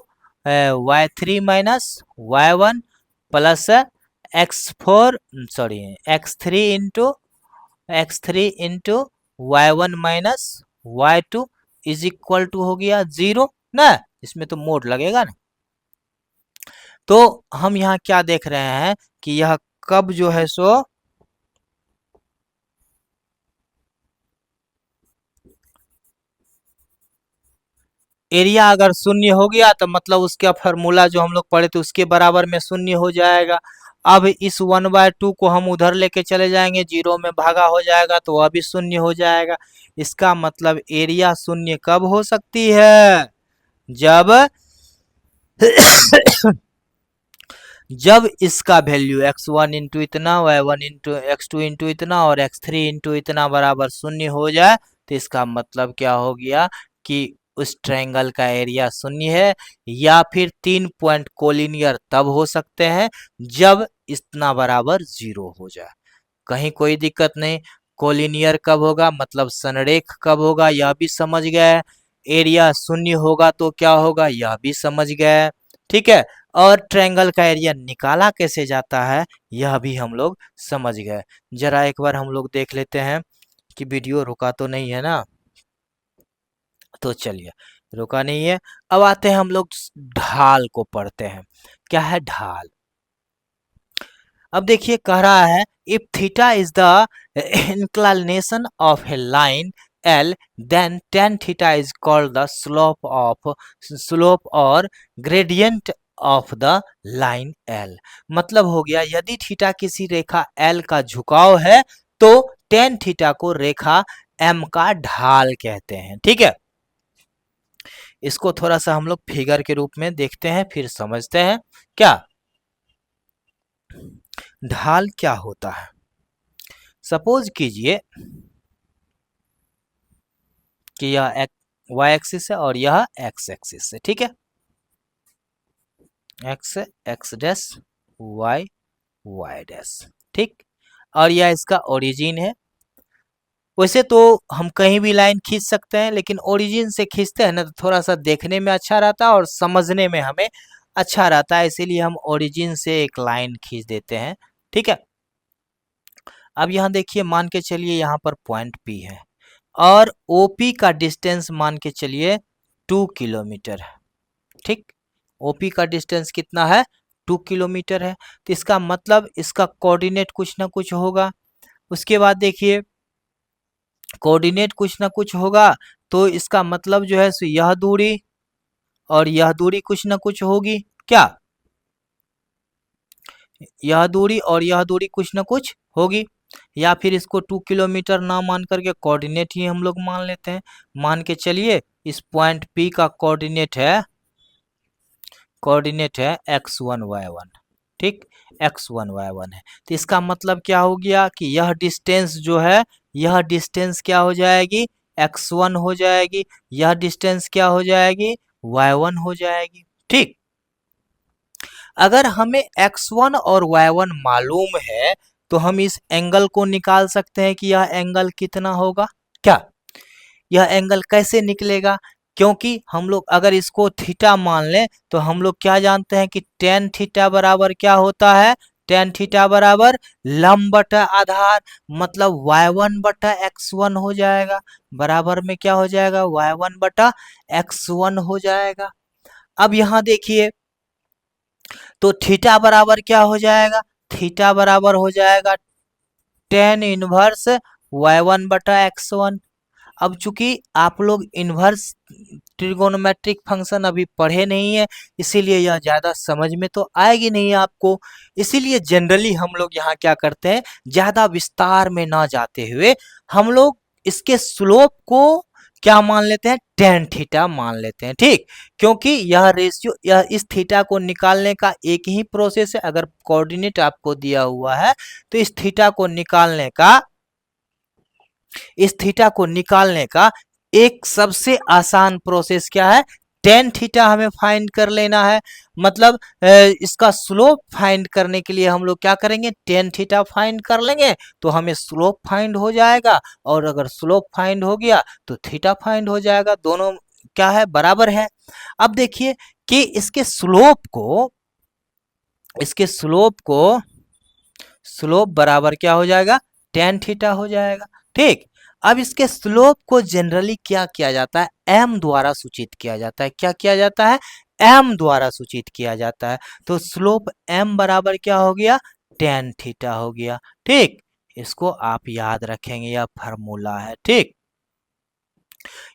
y3 minus y1 plus x4 sorry x3 into y1 minus y2 is equal to हो गया 0 ना। इसमें तो मोड लगेगा ना। तो हम यहाँ क्या देख रहे हैं कि यह कब जो है सो एरिया अगर शून्य हो गया तो मतलब उसका फॉर्मूला जो हम लोग पढ़े थे उसके बराबर में शून्य हो जाएगा। अब इस 1/2 को हम उधर लेके चले जाएंगे, 0 में भागा हो जाएगा तो वह भी शून्य हो जाएगा। इसका मतलब एरिया शून्य कब हो सकती है, जब जब इसका वैल्यू x1 इंटू इतना, y1 इंटू x2 इंटू इतना और x3 इंटू इतना बराबर शून्य हो जाए, तो इसका मतलब क्या हो गया कि उस ट्रायंगल का एरिया शून्य है। या फिर 3 पॉइंट कोलिनियर तब हो सकते हैं जब इतना बराबर 0 हो जाए। कहीं कोई दिक्कत नहीं। कोलिनियर कब होगा मतलब संरेख कब होगा यह भी समझ गए। एरिया शून्य होगा तो क्या होगा यह भी समझ गए। ठीक है, और ट्रायंगल का एरिया निकाला कैसे जाता है यह भी हम लोग समझ गए। जरा एक बार हम लोग देख लेते हैं कि वीडियो रुका तो नहीं है ना। तो चलिए, रुका नहीं है। अब आते हैं हम लोग ढाल को पढ़ते हैं। क्या है ढाल। अब देखिए कह रहा है if theta is the inclination of A line L then tan theta is called the slope और gradient of the line L। मतलब हो गया यदि थीटा किसी रेखा L का झुकाव है तो tan थीटा को रेखा M का ढाल कहते हैं। ठीक है, इसको थोड़ा सा हम लोग फिगर के रूप में देखते हैं फिर समझते हैं। क्या ढाल क्या होता है। सपोज कीजिए कि यह y एक्सिस है और यह x एक्सिस है। ठीक है, x dash y y dash. ठीक, और यह इसका ओरिजिन है। वैसे तो हम कहीं भी लाइन खींच सकते हैं, लेकिन ओरिजिन से खींचते हैं ना तो थोड़ा सा देखने में अच्छा रहता है और समझने में हमें अच्छा रहता है, इसीलिए हम ओरिजिन से एक लाइन खींच देते हैं। ठीक है, अब यहाँ देखिए मान के चलिए यहाँ पर पॉइंट P है और OP का डिस्टेंस मान के चलिए 2 किलोमीटर है। ठीक, OP का डिस्टेंस कितना है 2 किलोमीटर है। तो इसका मतलब इसका कोऑर्डिनेट कुछ ना कुछ होगा। उसके बाद देखिए कोऑर्डिनेट कुछ ना कुछ होगा तो इसका मतलब जो है सो यह दूरी और यह दूरी कुछ ना कुछ होगी। क्या यह दूरी और यह दूरी कुछ ना कुछ होगी, या फिर इसको 2 किलोमीटर ना मान करके कोऑर्डिनेट ही हम लोग मान लेते हैं। मान के चलिए इस पॉइंट P का कोऑर्डिनेट है x1 y1। ठीक, x1 y1 है। तो इसका मतलब क्या हो गया कि यह डिस्टेंस जो है, यह डिस्टेंस क्या हो जाएगी, x1 हो जाएगी, यह डिस्टेंस क्या हो जाएगी, y1 हो जाएगी। ठीक, अगर हमें x1 और y1 मालूम है तो हम इस एंगल को निकाल सकते हैं कि यह एंगल कितना होगा। क्या यह एंगल कैसे निकलेगा, क्योंकि हम लोग अगर इसको थीटा मान लें तो हम लोग क्या जानते हैं कि टेन थीटा बराबर क्या होता है, टेन थीटा बराबर लंब बटा आधार, मतलब y1 बटा x1 हो जाएगा, बराबर में क्या हो जाएगा, y1 बटा x1 हो जाएगा। अब यहाँ देखिए, तो थीटा बराबर क्या हो जाएगा, थीटा बराबर हो जाएगा टेन इनवर्स y1 बटा x1। अब चूंकि आप लोग इन्वर्स ट्रिगोनोमेट्रिक फंक्शन अभी पढ़े नहीं है, इसीलिए यह ज्यादा समझ में तो आएगी नहीं आपको। इसीलिए जनरली हम लोग यहाँ क्या करते हैं, ज्यादा विस्तार में ना जाते हुए हम लोग इसके स्लोप को क्या मान लेते हैं, टेन थीटा मान लेते हैं। ठीक, क्योंकि यह रेशियो, यह इस थीटा को निकालने का एक ही प्रोसेस है। अगर कोऑर्डिनेट आपको दिया हुआ है तो इस थीटा को निकालने का, इस थीटा को निकालने का एक सबसे आसान प्रोसेस क्या है, टेन थीटा हमें फाइंड कर लेना है। मतलब इसका स्लोप फाइंड करने के लिए हम लोग क्या करेंगे, टेन थीटा फाइंड कर लेंगे तो हमें स्लोप फाइंड हो जाएगा, और अगर स्लोप फाइंड हो गया तो थीटा फाइंड हो जाएगा, दोनों क्या है, बराबर है। अब देखिए कि इसके स्लोप को, इसके स्लोप को, स्लोप बराबर क्या हो जाएगा, टेन थीटा हो जाएगा। ठीक, अब इसके स्लोप को जनरली क्या किया जाता है, एम द्वारा सूचित किया जाता है। क्या किया जाता है, एम द्वारा सूचित किया जाता है। तो स्लोप एम बराबर क्या हो गया, टेन थीटा हो गया। ठीक, इसको आप याद रखेंगे, यह फार्मूला है। ठीक,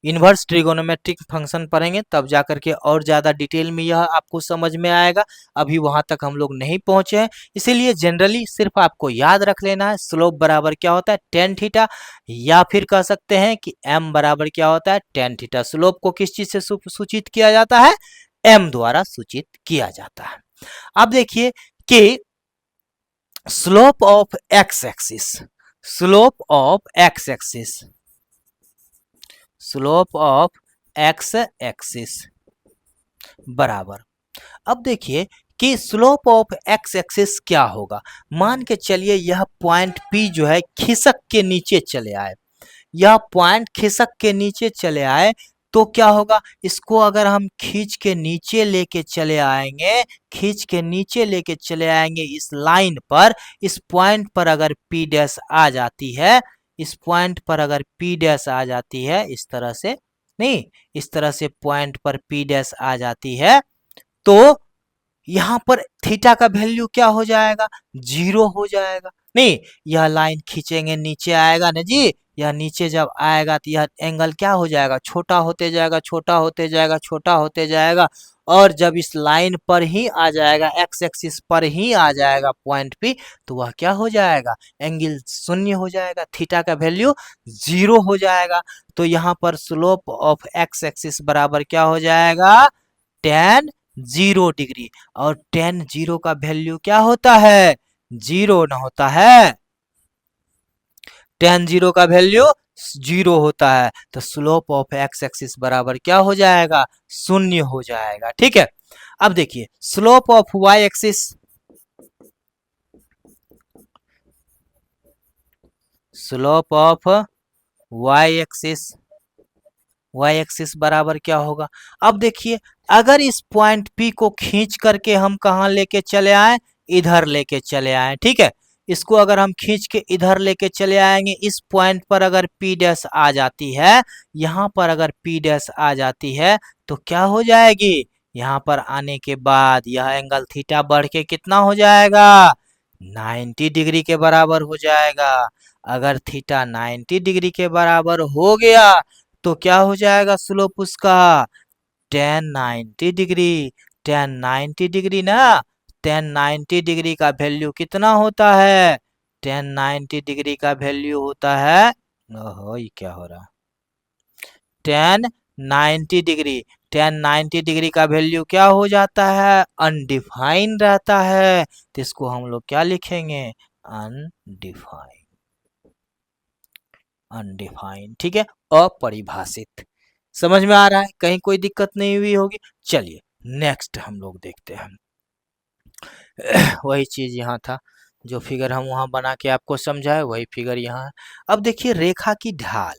इन्वर्स ट्रिगोनोमेट्रिक फंक्शन पढ़ेंगे तब जाकर के और ज्यादा डिटेल में यह आपको समझ में आएगा। अभी वहां तक हम लोग नहीं पहुंचे हैं, इसीलिए जनरली सिर्फ आपको याद रख लेना है स्लोप बराबर क्या होता है, टेन थीटा, या फिर कह सकते हैं कि एम बराबर क्या होता है, टेन थीटा। स्लोप को किस चीज से सूचित किया जाता है, एम द्वारा सूचित किया जाता है। अब देखिए कि slope of x axis, slope of x axis, slope of x axis बराबर, अब देखिए कि स्लोप ऑफ एक्स एक्सिस क्या होगा। मान के चलिए यह पॉइंट P जो है खिसक के नीचे चले आए, यह पॉइंट खिसक के नीचे चले आए तो क्या होगा, इसको अगर हम खींच के नीचे लेके चले आएंगे, खींच के नीचे लेके चले आएंगे इस लाइन पर, इस पॉइंट पर अगर P डैश आ जाती है, इस पॉइंट पर अगर P डैश आ जाती है, इस तरह से नहीं, इस तरह से पॉइंट पर P डैश आ जाती है, तो यहाँ पर थीटा का वैल्यू क्या हो जाएगा, जीरो हो जाएगा। नहीं, यह लाइन खींचेंगे नीचे आएगा ना जी, यह नीचे जब आएगा तो यह एंगल क्या हो जाएगा, छोटा होते जाएगा, छोटा होते जाएगा, छोटा होते जाएगा, और जब इस लाइन पर ही आ जाएगा, एक्स एक्सिस पर ही आ जाएगा पॉइंट पे, तो वह क्या हो जाएगा, एंगल शून्य हो जाएगा, थीटा का वैल्यू जीरो हो जाएगा। तो यहाँ पर स्लोप ऑफ एक्स एक्सिस बराबर क्या हो जाएगा, टेन जीरो डिग्री। और टेन जीरो का वैल्यू क्या होता है, जीरो ना होता है, टेन जीरो का वैल्यू जीरो होता है, तो स्लोप ऑफ एक्स एक्सिस बराबर क्या हो जाएगा, शून्य हो जाएगा। ठीक है, अब देखिए slope of Y axis, slope of Y axis, Y axis बराबर क्या होगा। अब देखिए अगर इस पॉइंट P को खींच करके हम कहा लेके चले आए, इधर लेके चले आए, ठीक है, इसको अगर हम खींच के इधर लेके चले आएंगे, इस पॉइंट पर अगर P डैश आ जाती है, यहाँ पर अगर P डैश आ जाती है तो क्या हो जाएगी, यहाँ पर आने के बाद यह एंगल थीटा बढ़ के कितना हो जाएगा, 90 डिग्री के बराबर हो जाएगा। अगर थीटा 90 डिग्री के बराबर हो गया तो क्या हो जाएगा स्लोप उसका, टेन 90 डिग्री, टेन 90 डिग्री ना, टेन 90 डिग्री का वैल्यू कितना होता है, टेन 90 डिग्री का वैल्यू होता है, ओहो ये क्या हो रहा, टेन 90 डिग्री, tan 90 डिग्री का वैल्यू क्या हो जाता है, अनडिफाइन रहता है, तो इसको हम लोग क्या लिखेंगे, अनडिफाइन, अनडिफाइन, ठीक है, अपरिभाषित। समझ में आ रहा है, कहीं कोई दिक्कत नहीं हुई होगी। चलिए नेक्स्ट हम लोग देखते हैं। वही चीज यहाँ था, जो फिगर हम वहां बना के आपको समझाए वही फिगर यहाँ है। अब देखिए रेखा की ढाल,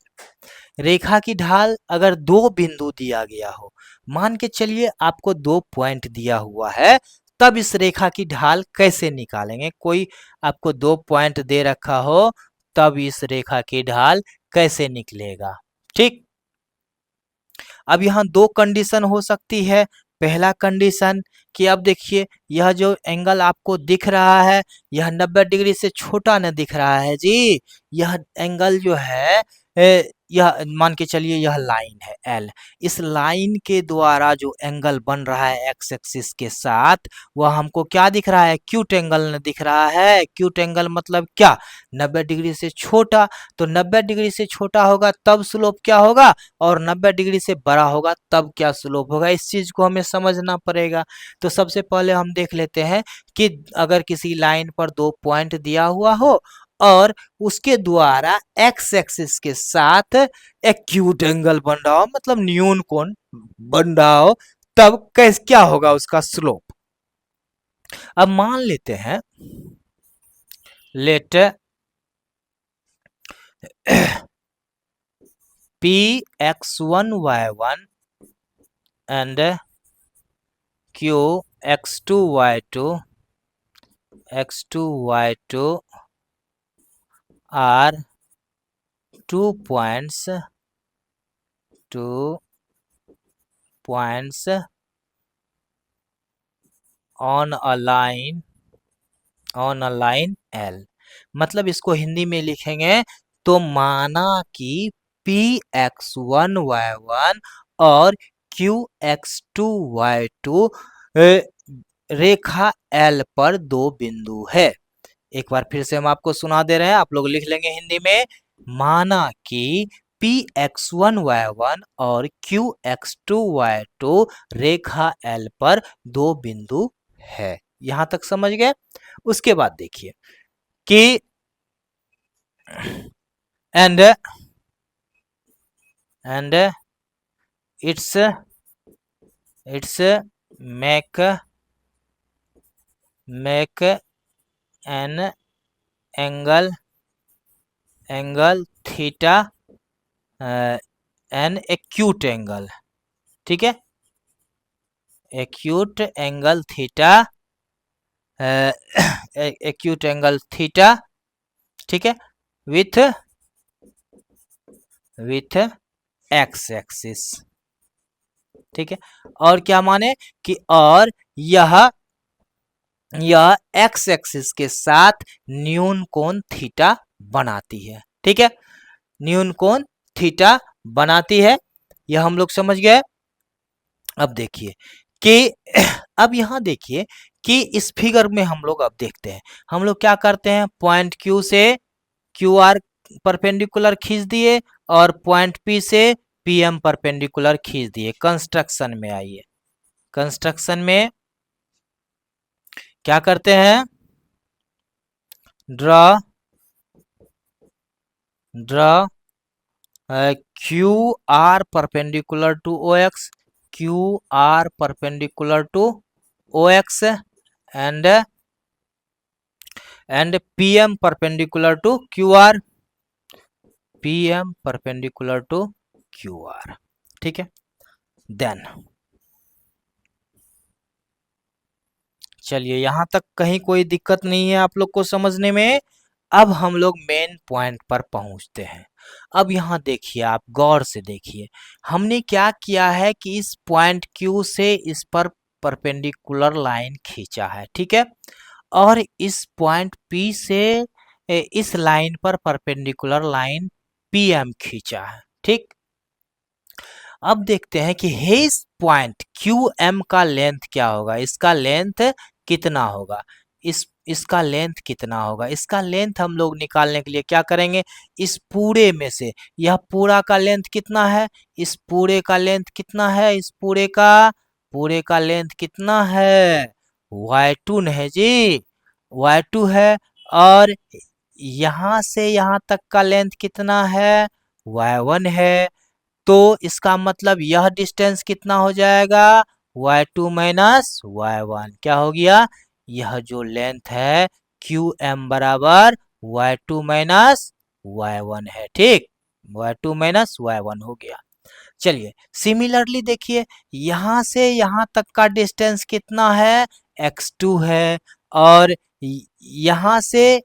रेखा की ढाल अगर दो बिंदु दिया गया हो, मान के चलिए आपको 2 पॉइंट दिया हुआ है, तब इस रेखा की ढाल कैसे निकालेंगे, कोई आपको 2 पॉइंट दे रखा हो तब इस रेखा की ढाल कैसे निकलेगा, ठीक। अब यहाँ 2 कंडीशन हो सकती है। पहला कंडीशन कि अब देखिए यह जो एंगल आपको दिख रहा है यह 90 डिग्री से छोटा न दिख रहा है जी, यह एंगल जो है यह मान के चलिए यह लाइन है एल, इस लाइन के द्वारा जो एंगल बन रहा है एक्स एक्सिस के साथ वह हमको क्या दिख रहा है, एक्यूट एंगल न दिख रहा है। एक्यूट एंगल मतलब क्या, 90 डिग्री से छोटा, तो 90 डिग्री से छोटा होगा तब स्लोप क्या होगा, और 90 डिग्री से बड़ा होगा तब क्या स्लोप होगा, इस चीज को हमें समझना पड़ेगा। तो सबसे पहले हम देख लेते हैं कि अगर किसी लाइन पर 2 पॉइंट दिया हुआ हो और उसके द्वारा एक्स एक्सिस के साथ एक्यूट एंगल बन रहा हो, मतलब न्यून कोण बन रहा हो, तब कैसे क्या होगा उसका स्लोप। अब मान लेते हैं, late p x1 y1 and q x2 y2 are 2 points on a line L। मतलब इसको हिंदी में लिखेंगे तो माना कि px1y1 और qx2y2 रेखा L पर 2 बिंदु है। एक बार फिर से हम आपको सुना दे रहे हैं, आप लोग लिख लेंगे हिंदी में, माना कि px1y1 और qx2y2 रेखा L पर 2 बिंदु है। यहां तक समझ गए। उसके बाद देखिए कि and it's make an angle theta an acute angle, ठीक है, acute angle theta, acute angle theta, ठीक है, विथ एक्स एक्सिस, ठीक है। और क्या माने कि और यह एक्स एक्सिस के साथ न्यून कोण थीटा बनाती है, ठीक है, न्यून कोण थीटा बनाती है, यह हम लोग समझ गए। अब देखिए कि अब यहां देखिए कि इस फिगर में हम लोग अब देखते हैं, हम लोग क्या करते हैं, पॉइंट Q से QR परपेंडिकुलर खींच दिए और पॉइंट P से PM परपेंडिकुलर खींच दिए। कंस्ट्रक्शन में आइए, कंस्ट्रक्शन में क्या करते हैं, draw QR perpendicular to OX, QR perpendicular to OX and PM perpendicular to QR, PM perpendicular to QR, ठीक है। देन चलिए यहां तक कहीं कोई दिक्कत नहीं है आप लोग को समझने में। अब हम लोग मेन पॉइंट पर पहुंचते हैं। अब यहाँ देखिए, आप गौर से देखिए, हमने क्या किया है कि इस पॉइंट Q से इस पर परपेंडिकुलर लाइन खींचा है, ठीक है, और इस पॉइंट P से इस लाइन पर परपेंडिकुलर लाइन PM खींचा है, ठीक। अब देखते हैं कि इस पॉइंट QM का लेंथ क्या होगा, इसका लेंथ कितना होगा। इसका लेंथ कितना होगा। इसका लेंथ हम लोग निकालने के लिए क्या करेंगे, इस पूरे में से, यह पूरा का लेंथ कितना है, इस पूरे का लेंथ कितना है, इस पूरे का लेंथ कितना है, y2 है जी, y2 है। और यहाँ से यहाँ तक का लेंथ कितना है, y1 है। तो इसका मतलब यह डिस्टेंस कितना हो जाएगा, y2 माइनस y1 क्या हो गया, यह जो लेंथ है qm बराबर y2 माइनस y1 है। ठीक, y2 माइनस y1 हो गया। चलिए सिमिलरली देखिए, यहाँ से यहाँ तक का डिस्टेंस कितना है, x2 है। और यहाँ से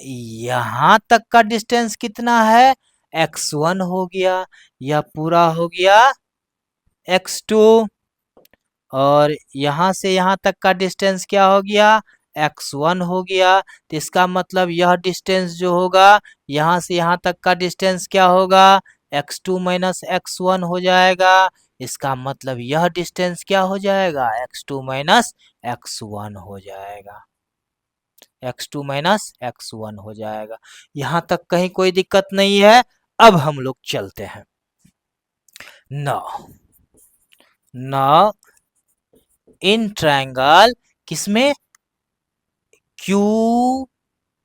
यहाँ तक का डिस्टेंस कितना है, x1 हो गया। यह पूरा हो गया x2। और यहाँ से यहाँ तक का डिस्टेंस क्या हो गया, x1 हो गया। तो इसका मतलब यह डिस्टेंस जो होगा, यहाँ से यहाँ तक का डिस्टेंस क्या होगा, x2 माइनस x1 हो जाएगा। इसका मतलब यह डिस्टेंस क्या हो जाएगा, x2 माइनस x1 हो जाएगा, x2 माइनस x1 हो जाएगा। यहाँ तक कहीं कोई दिक्कत नहीं है। अब हम लोग चलते हैं नाउ इन ट्रायंगल, किसमें, क्यू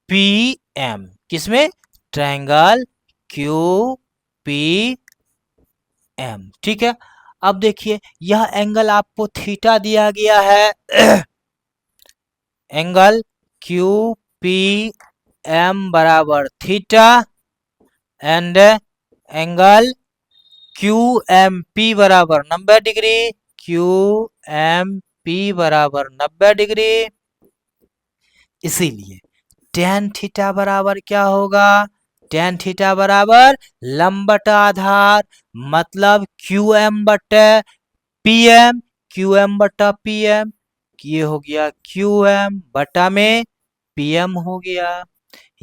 पी एम, किसमें, ट्रायंगल क्यू पी एम। ठीक है, अब देखिए यह एंगल आपको थीटा दिया गया है एंगल क्यू पी एम बराबर theta and angle Q M P बराबर 90 डिग्री, क्यू एम पी बराबर 90 डिग्री। इसीलिए tan थीटा बराबर क्या होगा, tan थीटा बराबर लंबट आधार, मतलब QM बटे PM, QM बटा PM, ये हो गया QM बटा में PM हो गया।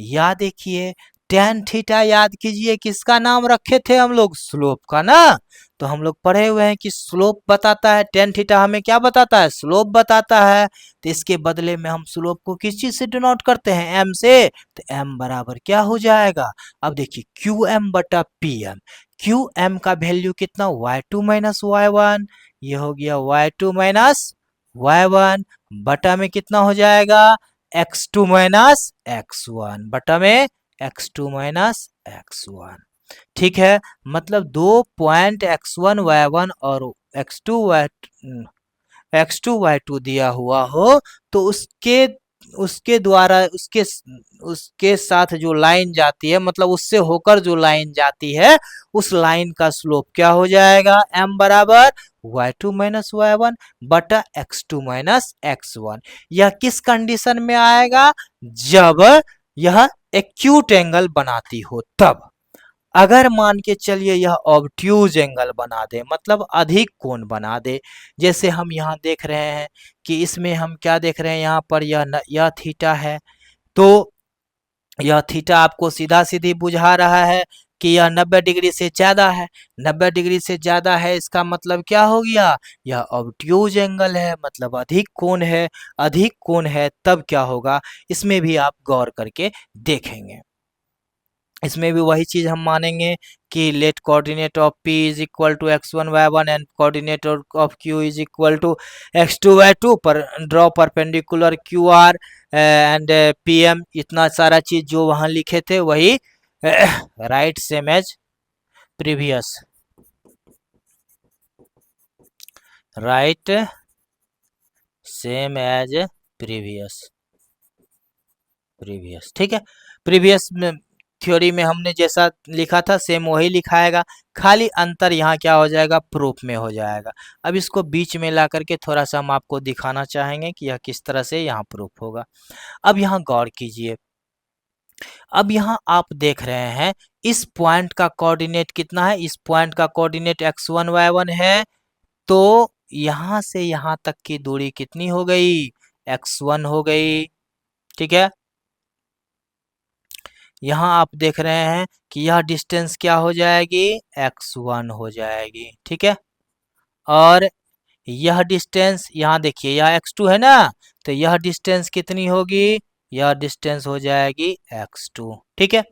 या देखिए tan थीटा याद कीजिए किसका नाम रखे थे हम लोग, स्लोप का ना। तो हम लोग पढ़े हुए हैं कि स्लोप बताता है, tan थीटा हमें क्या बताता है, स्लोप बताता है। तो इसके बदले में हम स्लोप को किस चीज से डिनोट करते हैं, m से। तो m बराबर क्या हो जाएगा, अब देखिए qm बटा pm, qm का वैल्यू कितना, y2 माइनस y1, ये हो गया y2 माइनस y1 बटा में कितना हो जाएगा, x2 माइनस x1 बटा में x2 माइनस x1। ठीक है, मतलब दो पॉइंट x1 y1 और x2 y2 दिया हुआ हो, तो उसके द्वारा उसके साथ जो लाइन जाती है, मतलब उससे होकर जो लाइन जाती है, उस लाइन का स्लोप क्या हो जाएगा, m बराबर y2 माइनस y1 बटा x2 माइनस x1। यह किस कंडीशन में आएगा, जब यह एक्यूट एंगल बनाती हो तब। अगर मान के चलिए यह ऑब्ट्यूज एंगल बना दे, मतलब अधिक कोण बना दे, जैसे हम यहाँ देख रहे हैं कि इसमें हम क्या देख रहे हैं, यहाँ पर यह थीटा है। तो यह थीटा आपको सीधा सीधी बुझा रहा है कि यह 90 डिग्री से ज्यादा है, 90 डिग्री से ज्यादा है, इसका मतलब क्या हो गया, यह ऑब्ट्यूज एंगल है, मतलब अधिक कोण है। अधिक कोण है तब क्या होगा, इसमें भी आप गौर करके देखेंगे। इसमें भी वही चीज हम मानेंगे कि let coordinate of p is equal to x1 y1 and coordinate of q is equal to x2 y2 पर draw perpendicular qr and pm। इतना सारा चीज जो वहां लिखे थे वही right same as previous, right same as previous, previous. ठीक है, प्रीवियस में थ्योरी में हमने जैसा लिखा था सेम वही लिखाएगा, खाली अंतर यहाँ क्या हो जाएगा, प्रूफ में हो जाएगा। अब इसको बीच में ला करके थोड़ा सा हम आपको दिखाना चाहेंगे कि यह किस तरह से यहाँ प्रूफ होगा। अब यहाँ गौर कीजिए, अब यहाँ आप देख रहे हैं इस पॉइंट का कोऑर्डिनेट कितना है, इस पॉइंट का कोऑर्डिनेट x1 y1 है। तो यहाँ से यहाँ तक की दूरी कितनी हो गई, x1 हो गई। ठीक है, यहाँ आप देख रहे हैं कि यह डिस्टेंस क्या हो जाएगी, x1 हो जाएगी। ठीक है, और यह डिस्टेंस यहाँ देखिए, यह x2 है ना, तो यह डिस्टेंस कितनी होगी, यह डिस्टेंस हो जाएगी x2। ठीक है,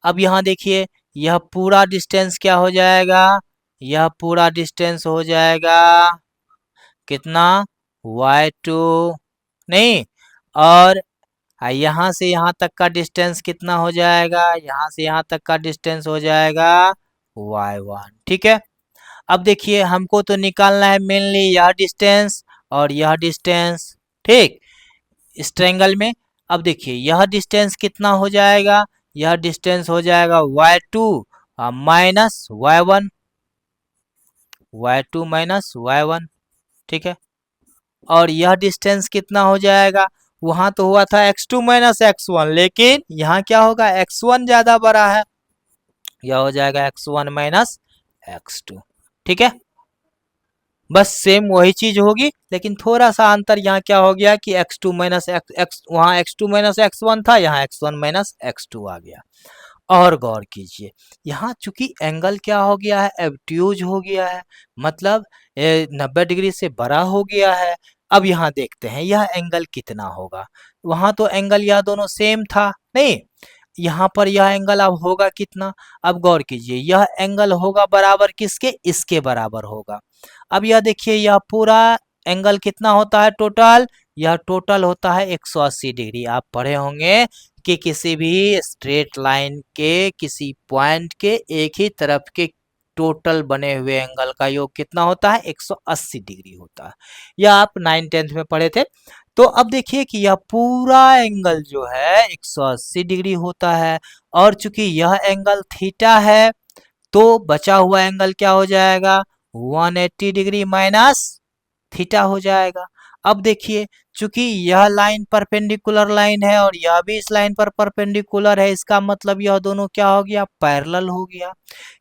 अब यहाँ देखिए, यह पूरा डिस्टेंस क्या हो जाएगा, यह पूरा डिस्टेंस हो जाएगा कितना, y2 नहीं, और यहाँ से यहाँ तक का डिस्टेंस कितना हो जाएगा, यहाँ से यहाँ तक का डिस्टेंस हो जाएगा y1। ठीक है, अब देखिए हमको तो निकालना है मेनली यह डिस्टेंस और यह डिस्टेंस, ठीक, इस ट्रायंगल में। अब देखिए यह डिस्टेंस कितना हो जाएगा, यह डिस्टेंस हो जाएगा y2 minus y1, y2 minus y1। ठीक है, और यह डिस्टेंस कितना हो जाएगा, वहां तो हुआ था x2 माइनस x1, लेकिन यहाँ क्या होगा, x1 ज्यादा बड़ा है, यह हो जाएगा x1 माइनस x2। ठीक है, बस सेम वही चीज होगी, लेकिन थोड़ा सा अंतर यहाँ क्या हो गया कि x2 माइनस x, वहाँ x2 माइनस x1 था, यहाँ x1 माइनस x2 आ गया। और गौर कीजिए, यहाँ चूंकि एंगल क्या हो गया है, एब्ट्यूज हो गया है, मतलब 90 डिग्री से बड़ा हो गया है। अब यहाँ देखते हैं यह एंगल कितना होगा, वहां तो एंगल यह दोनों सेम था नहीं, यहाँ पर यह एंगल अब होगा कितना, अब गौर कीजिए यह एंगल होगा बराबर किसके, इसके बराबर होगा। अब यह देखिए यह पूरा एंगल कितना होता है टोटल, यह टोटल होता है 180 डिग्री। आप पढ़े होंगे कि किसी भी स्ट्रेट लाइन के किसी पॉइंट के एक ही तरफ के टोटल बने हुए एंगल का योग कितना होता है, 180 डिग्री होता है। यह आप 9th-10th में पढ़े थे। तो अब देखिए कि यह पूरा एंगल जो है 180 डिग्री होता है, और चूंकि यह एंगल थीटा है, तो बचा हुआ एंगल क्या हो जाएगा, 180 डिग्री माइनस थीटा हो जाएगा। अब देखिए चूंकि यह लाइन परपेंडिकुलर लाइन है और यह भी इस लाइन पर परपेंडिकुलर है, इसका मतलब यह दोनों क्या हो गया, पैरेलल हो गया।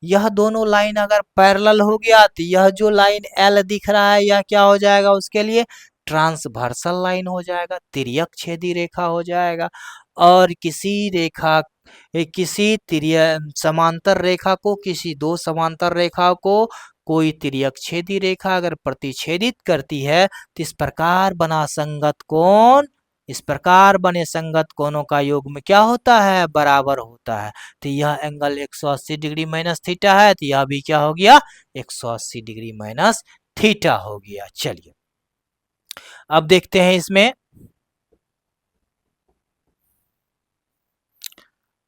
यह दोनों लाइन अगर पैरेलल हो गया तो यह जो लाइन एल दिख रहा है यह क्या हो जाएगा, उसके लिए ट्रांसवर्सल लाइन हो जाएगा, तिर्यक छेदी रेखा हो जाएगा। और किसी रेखा किसी समांतर रेखा को, किसी दो समांतर रेखा को कोई तिर्यक छेदी रेखा अगर प्रतिच्छेदित करती है तो इस प्रकार बना संगत कोण, इस प्रकार बने संगत कोणों का योग में क्या होता है, बराबर होता है। तो यह एंगल 180 डिग्री माइनस थीटा है, तो यह भी क्या हो गया, 180 डिग्री माइनस थीटा हो गया। चलिए अब देखते हैं इसमें,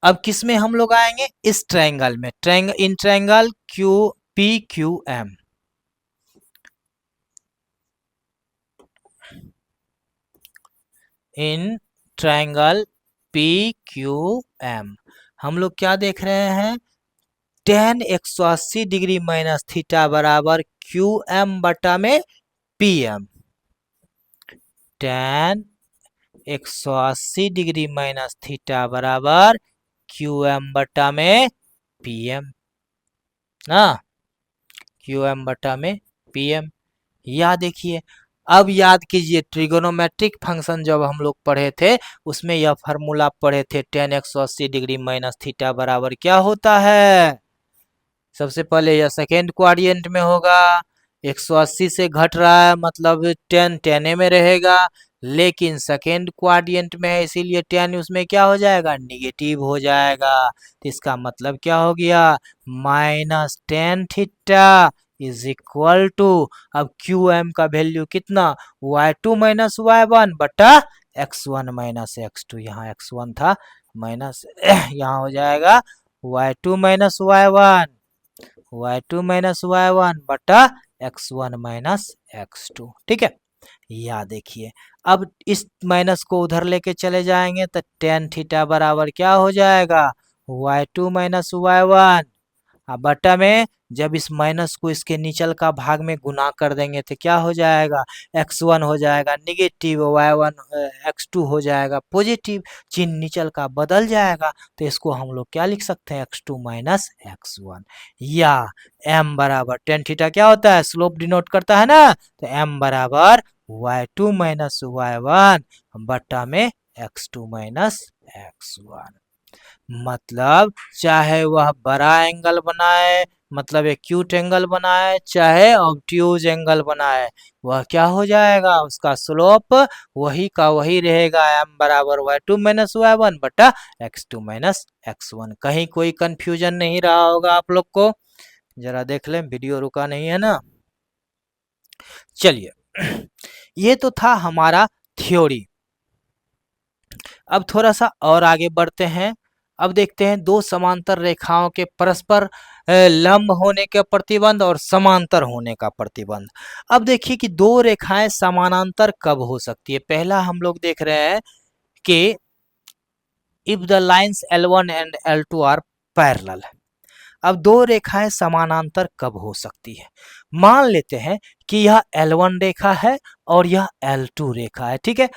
अब किस में हम लोग आएंगे, इस ट्रायंगल में, in triangle Q P Q M, in triangle P Q M हम लोग क्या देख रहे हैं, tan 180 डिग्री माइनस थीटा बराबर क्यू एम बटा में P M, tan 180 degree minus theta बराबर क्यू एम बटा में पी एम ना, क्यू एम बटा में पी एम। या देखिए, अब याद कीजिए ट्रिगोनोमेट्रिक फंक्शन जब हम लोग पढ़े थे उसमें यह फार्मूला पढ़े थे, tan 180 डिग्री माइनस थीटा बराबर क्या होता है, सबसे पहले यह सेकेंड क्वाड्रेंट में होगा, 180 से घट रहा है मतलब tan tan में रहेगा, लेकिन सेकेंड क्वाड्रेंट में है इसीलिए tan उसमें क्या हो जाएगा, निगेटिव हो जाएगा। तो इसका मतलब क्या हो गया, minus tan theta is equal to, अब क्यू एम का वैल्यू कितना, y2 माइनस y1 बटा x1 माइनस x2, यहाँ x1 था माइनस यहाँ हो जाएगा y2 minus y1, y2 minus y1 बटा x1 माइनस x2। ठीक है, या देखिए अब इस माइनस को उधर लेके चले जाएंगे तो tan थीटा बराबर क्या हो जाएगा, y2 माइनस y1 बटा में जब इस माइनस को इसके नीचल का भाग में गुना कर देंगे तो क्या हो जाएगा, x1 हो जाएगा निगेटिव, y1 x2 हो जाएगा पॉजिटिव, चिन्ह नीचल का बदल जाएगा, तो इसको हम लोग क्या लिख सकते हैं, x2 माइनस x1। या m बराबर tan थीटा क्या होता है, स्लोप डिनोट करता है ना, तो m बराबर y2 माइनस y1 बटा में x2 माइनस x1। मतलब चाहे वह बड़ा एंगल बनाए मतलब एक्यूट एंगल बना है चाहे ऑब्ट्यूज एंगल बना है, वह क्या हो जाएगा, उसका स्लोप वही का वही रहेगा, m बराबर y2 माइनस y1 बटा x2 माइनस x1। कहीं कोई कंफ्यूजन नहीं रहा होगा आप लोग को, जरा देख लें, वीडियो रुका नहीं है ना। चलिए ये तो था हमारा थ्योरी। अब थोड़ा सा और आगे बढ़ते हैं। अब देखते हैं दो समांतर रेखाओं के परस्पर लंब होने का प्रतिबंध और समांतर होने का प्रतिबंध। अब देखिए कि दो रेखाएं समानांतर कब हो सकती है। पहला हम लोग देख रहे हैं कि if the lines L1 and L2 are parallel. अब दो रेखाएं समानांतर कब हो सकती है। मान लेते हैं कि यह L1 रेखा है और यह L2 रेखा है, ठीक है।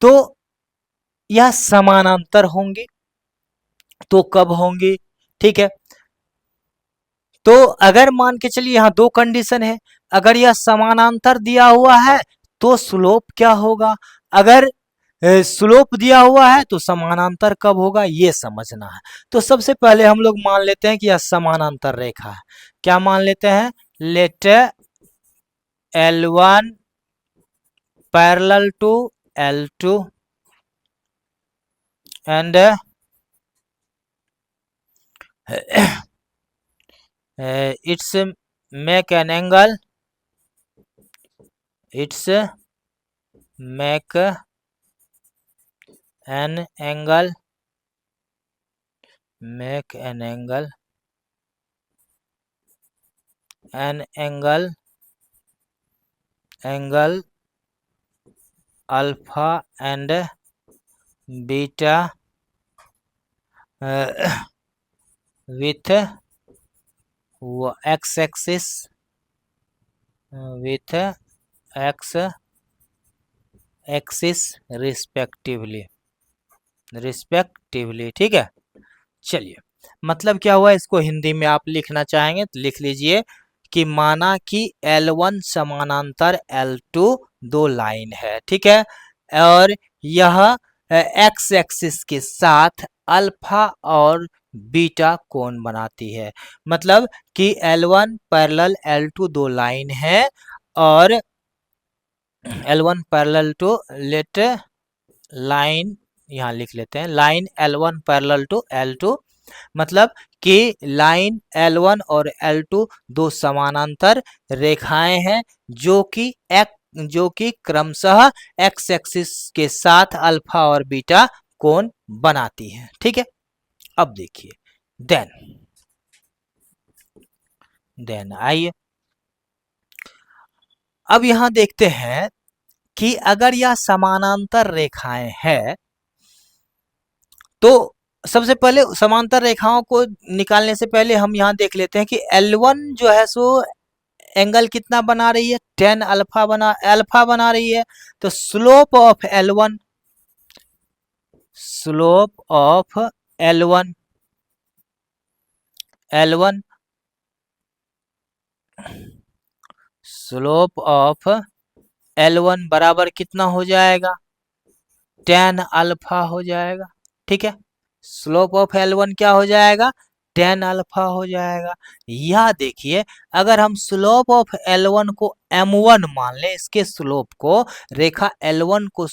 तो यह समानांतर होंगे, तो कब होंगे, ठीक है। तो अगर मान के चलिए यहाँ दो कंडीशन है, अगर यह समानांतर दिया हुआ है तो स्लोप क्या होगा, अगर स्लोप दिया हुआ है तो समानांतर कब होगा ये समझना है। तो सबसे पहले हम लोग मान लेते हैं कि यह समानांतर रेखा है। क्या मान लेते हैं, let L1 parallel to L2 and it's make an angle, it's make an angle, make an angle, an angle, angle alpha and beta with x axis, with x axis respectively, ठीक है। चलिए, मतलब क्या हुआ, इसको हिंदी में आप लिखना चाहेंगे तो लिख लीजिए कि माना कि L1 समानांतर L2 दो लाइन है, ठीक है, और यह एक्स एक्सिस के साथ अल्फा और बीटा कोण बनाती है। मतलब कि L1 पैरेलल L2 दो लाइन है और L1 parallel to late line, यहाँ लिख लेते हैं line L1 parallel to L2, मतलब कि लाइन L1 और L2 दो समानांतर रेखाएं हैं जो कि क्रमशः एक्स एक्सिस के साथ अल्फा और बीटा कोण बनाती हैं, ठीक है। अब देखिए देन आइए, अब यहां देखते हैं कि अगर यह समानांतर रेखाएं हैं तो सबसे पहले समांतर रेखाओं को निकालने से पहले हम यहाँ देख लेते हैं कि L1 जो है सो एंगल कितना बना रही है, tan अल्फा बना रही है। तो slope of L1, slope of L1, L1 slope of L1 बराबर कितना हो जाएगा, tan अल्फा हो जाएगा, ठीक है। स्लोप ऑफ L1 क्या हो जाएगा, tan अल्फा हो जाएगा। यह देखिए, अगर हम स्लोप ऑफ L1 को m1 मान ले, इसके स्लोप को, रेखा L1 को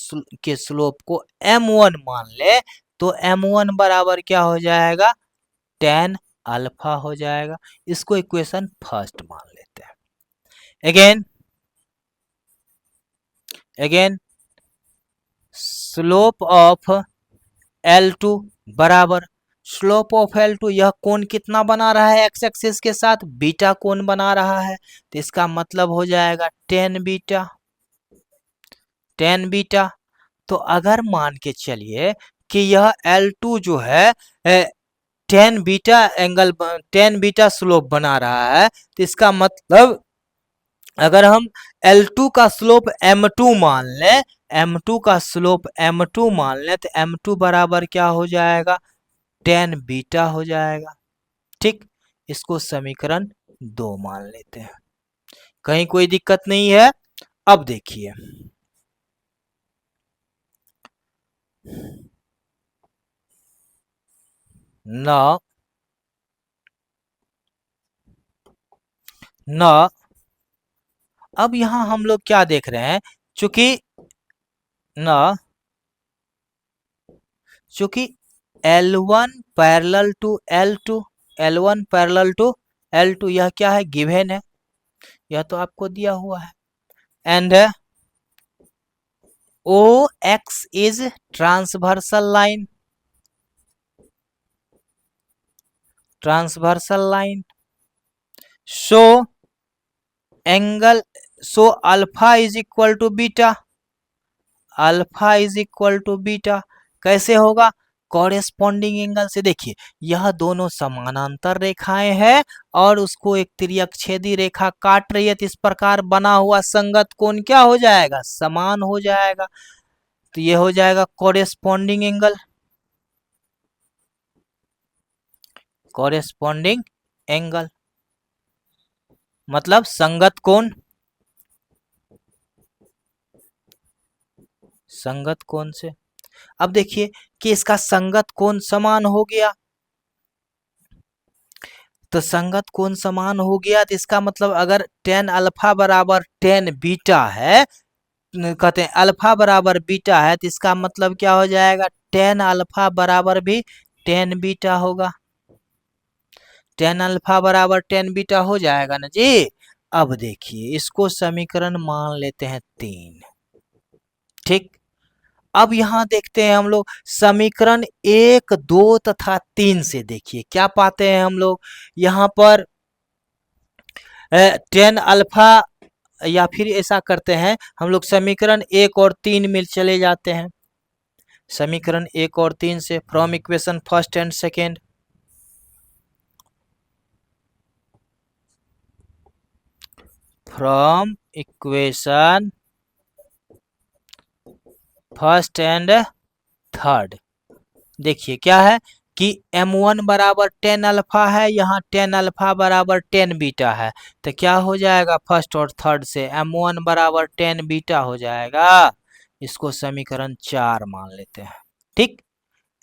के स्लोप को m1 मान ले, तो m1 बराबर क्या हो जाएगा, tan अल्फा हो जाएगा। इसको इक्वेशन फर्स्ट मान लेते हैं। अगेन स्लोप ऑफ L2 बराबर, स्लोप ऑफ L2 यह कोण कितना बना रहा है एक्स एक्सिस के साथ, बीटा कोण बना रहा है, तो इसका मतलब हो जाएगा tan बीटा, tan बीटा। तो अगर मान के चलिए कि यह L2 जो है tan beta angle, tan beta slope बना रहा है, तो इसका मतलब अगर हम L2 का स्लोप m2 मान लें, m2 का स्लोप m2 मान लें, तो m2 बराबर क्या हो जाएगा, tan बीटा हो जाएगा, ठीक। इसको समीकरण 2 मान लेते हैं, कहीं कोई दिक्कत नहीं है। अब देखिए, नाउ न, अब यहां हम लोग क्या देख रहे हैं, चूंकि न चूंकि L1 parallel to L2, L1 parallel to L2, यह क्या है, गिवन है, यह तो आपको दिया हुआ है। And OX is transversal line, transversal line, so angle, so alpha is equal to beta, alpha is equal to beta. कैसे होगा, कॉरेस्पॉन्डिंग एंगल से। देखिए यह दोनों समानांतर रेखाएं हैं और उसको एक तिर्यक छेदी रेखा काट रही है, तो इस प्रकार बना हुआ संगत कोण क्या हो जाएगा, समान हो जाएगा। तो ये हो जाएगा कॉरेस्पॉन्डिंग एंगल, कॉरेस्पॉन्डिंग एंगल मतलब संगत कोण, संगत कोण से। अब देखिए कि इसका संगत कोण समान हो गया, तो संगत कोण समान हो गया, तो इसका मतलब अगर टेन अल्फा बराबर टेन बीटा है, कहते हैं अल्फा बराबर बीटा है, तो इसका मतलब क्या हो जाएगा, टेन अल्फा बराबर भी टेन बीटा होगा, टेन अल्फा बराबर टेन बीटा हो जाएगा ना जी। अब देखिए इसको समीकरण मान लेते हैं 3, ठीक। अब यहां देखते हैं हम लोग समीकरण 1, 2 तथा 3 से, देखिए क्या पाते हैं हम लोग यहाँ पर, टेन अल्फा, या फिर ऐसा करते हैं हम लोग समीकरण 1 और 3 में चले जाते हैं, समीकरण 1 और 3 से, from equation first and second, from equation first and third. देखिए क्या है कि m1 बराबर टेन अल्फा है, यहाँ टेन अल्फा बराबर टेन बीटा है, तो क्या हो जाएगा फर्स्ट और थर्ड से, m1 बराबर टेन बीटा हो जाएगा, इसको समीकरण 4 मान लेते हैं, ठीक।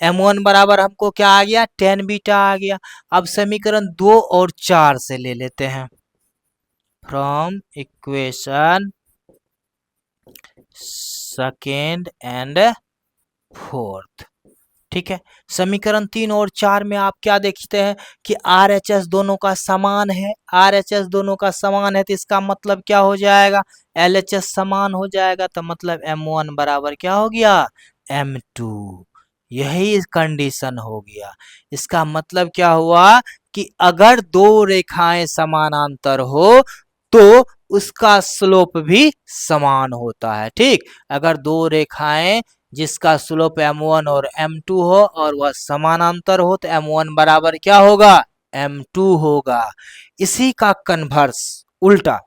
m1 बराबर हमको क्या आ गया, टेन बीटा आ गया। अब समीकरण 2 और 4 से ले लेते हैं, from equation second and fourth, ठीक है। समीकरण 3 और 4 में आप क्या देखते हैं कि RHS दोनों का समान है, RHS दोनों का समान है, तो इसका मतलब क्या हो जाएगा, LHS समान हो जाएगा, तो मतलब M1 बराबर क्या हो गया, M2, यही कंडीशन हो गया। इसका मतलब क्या हुआ कि अगर दो रेखाएं समानांतर हो तो उसका स्लोप भी समान होता है, ठीक। अगर दो रेखाएं जिसका स्लोप m1 और m2 हो और वह समानांतर हो, तो m1 बराबर क्या होगा, m2 होगा। इसी का कन्वर्स उल्टा,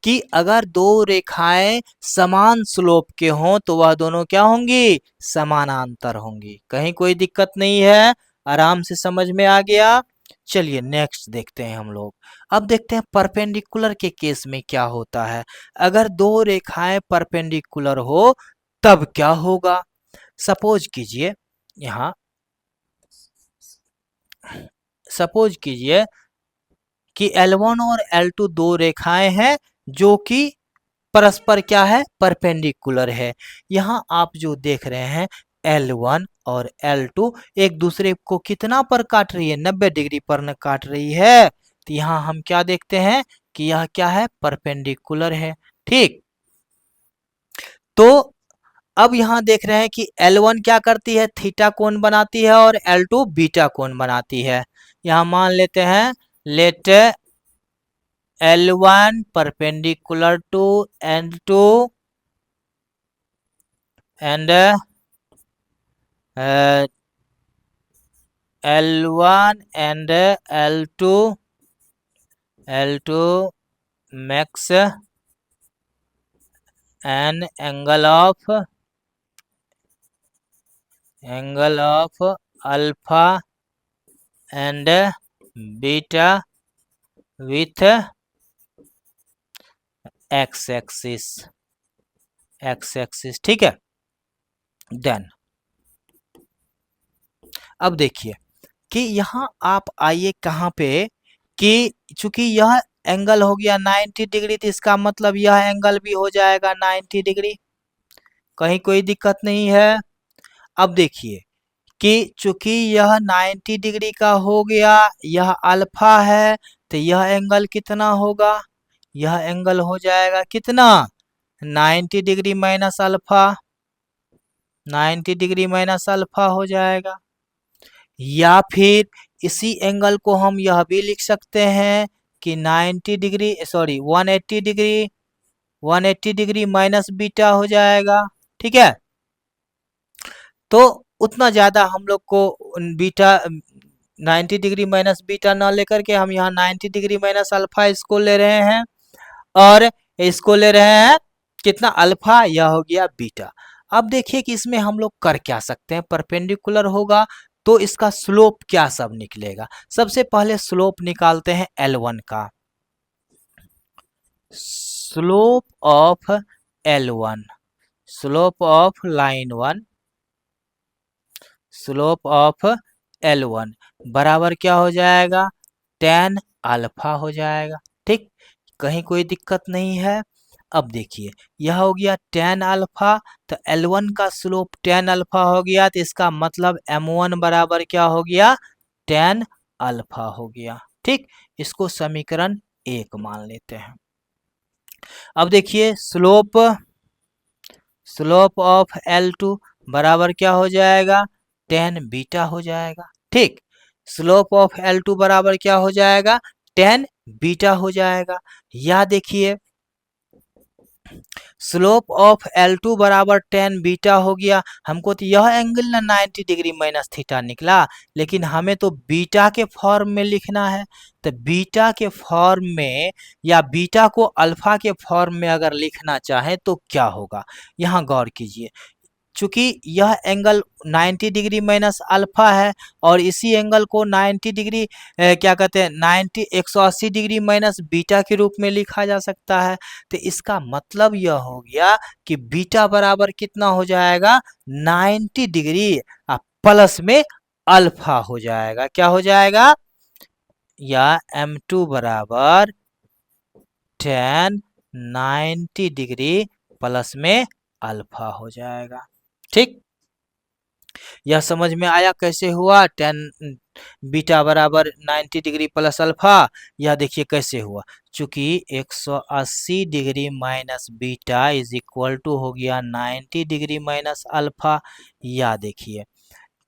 कि अगर दो रेखाएं समान स्लोप के हों तो वह दोनों क्या होंगी, समानांतर होंगी। कहीं कोई दिक्कत नहीं है, आराम से समझ में आ गया। चलिए नेक्स्ट देखते हैं हम लोग। अब देखते हैं परपेंडिकुलर के केस में क्या होता है, अगर दो रेखाएं परपेंडिकुलर हो तब क्या होगा। सपोज कीजिए, यहाँ सपोज कीजिए कि L1 और L2 दो रेखाएं हैं जो कि परस्पर क्या है, परपेंडिकुलर है। यहाँ आप जो देख रहे हैं L1 और L2 एक दूसरे को कितना पर काट रही है, 90 डिग्री पर न काट रही है, तो यहाँ हम क्या देखते हैं कि यह क्या है, परपेंडिकुलर है, ठीक। तो अब यहाँ देख रहे हैं कि L1 क्या करती है, थीटा कोण बनाती है और L2 बीटा कोण बनाती है। यहाँ मान लेते हैं let L1 perpendicular to L2 and L1 and L2 makes an angle of alpha and beta with x axis, ठीक है। देन अब देखिए कि यहाँ आप आइए कहाँ पे, कि चूंकि यह एंगल हो गया 90 डिग्री, तो इसका मतलब यह एंगल भी हो जाएगा 90 डिग्री। कहीं कोई दिक्कत नहीं है। अब देखिए कि चूंकि यह 90 डिग्री का हो गया, यह अल्फा है, तो यह एंगल कितना होगा? यह एंगल हो जाएगा कितना? 90 degree minus alpha, 90 degree minus alpha हो जाएगा। या फिर इसी एंगल को हम यह भी लिख सकते हैं कि 90 degree, sorry 180 degree, 180 degree minus beta हो जाएगा। ठीक है, तो उतना ज्यादा हम लोग को बीटा 90 डिग्री माइनस बीटा ना लेकर के हम यहाँ 90 डिग्री माइनस अल्फा इसको ले रहे हैं, और इसको ले रहे हैं कितना? अल्फा, यह हो गया बीटा। अब देखिए कि इसमें हम लोग कर क्या सकते हैं, परपेंडिकुलर होगा तो इसका स्लोप क्या सब निकलेगा। सबसे पहले स्लोप निकालते हैं L1 का। Slope of L1, slope of line 1, slope of L1 बराबर क्या हो जाएगा? tan अल्फा हो जाएगा। ठीक, कहीं कोई दिक्कत नहीं है। अब देखिए यह हो गया tan अल्फा, तो L1 का स्लोप tan अल्फा हो गया, तो इसका मतलब M1 बराबर क्या हो गया? tan अल्फा हो गया। ठीक, इसको समीकरण 1 मान लेते हैं। अब देखिए स्लोप, स्लोप ऑफ L2 बराबर क्या हो जाएगा? tan बीटा हो जाएगा। ठीक, स्लोप ऑफ L2 बराबर क्या हो जाएगा? tan बीटा हो जाएगा। या देखिए स्लोप ऑफ L2 बराबर tan बीटा हो गया। हमको तो यह एंगल ना 90 डिग्री माइनस थीटा निकला, लेकिन हमें तो बीटा के फॉर्म में लिखना है। तो बीटा के फॉर्म में या बीटा को अल्फा के फॉर्म में अगर लिखना चाहे तो क्या होगा, यहाँ गौर कीजिए। चूंकि यह एंगल 90 डिग्री माइनस अल्फा है, और इसी एंगल को 90 डिग्री क्या कहते हैं 180 डिग्री माइनस बीटा के रूप में लिखा जा सकता है। तो इसका मतलब यह हो गया कि बीटा बराबर कितना हो जाएगा? 90 डिग्री प्लस में अल्फा हो जाएगा। क्या हो जाएगा? या M2 बराबर tan 90 डिग्री प्लस में अल्फा हो जाएगा। ठीक, यह समझ में आया कैसे हुआ tan बीटा बराबर 90 डिग्री प्लस अल्फा? यह देखिए कैसे हुआ, चूंकि 180 degree minus beta is equal to हो गया 90 डिग्री माइनस अल्फा। या देखिए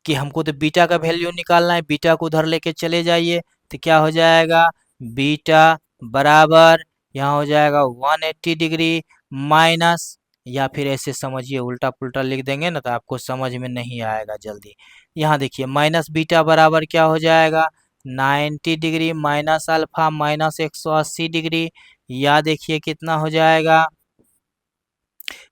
कि हमको तो बीटा का वैल्यू निकालना है, बीटा को उधर लेके चले जाइए, तो क्या हो जाएगा? बीटा बराबर यहाँ हो जाएगा 180 डिग्री माइनस, या फिर ऐसे समझिए उल्टा पुल्टा लिख देंगे ना तो आपको समझ में नहीं आएगा जल्दी। यहाँ देखिए माइनस बीटा बराबर क्या हो जाएगा? 90 degree minus alpha minus 180 degree. या देखिए कितना हो जाएगा?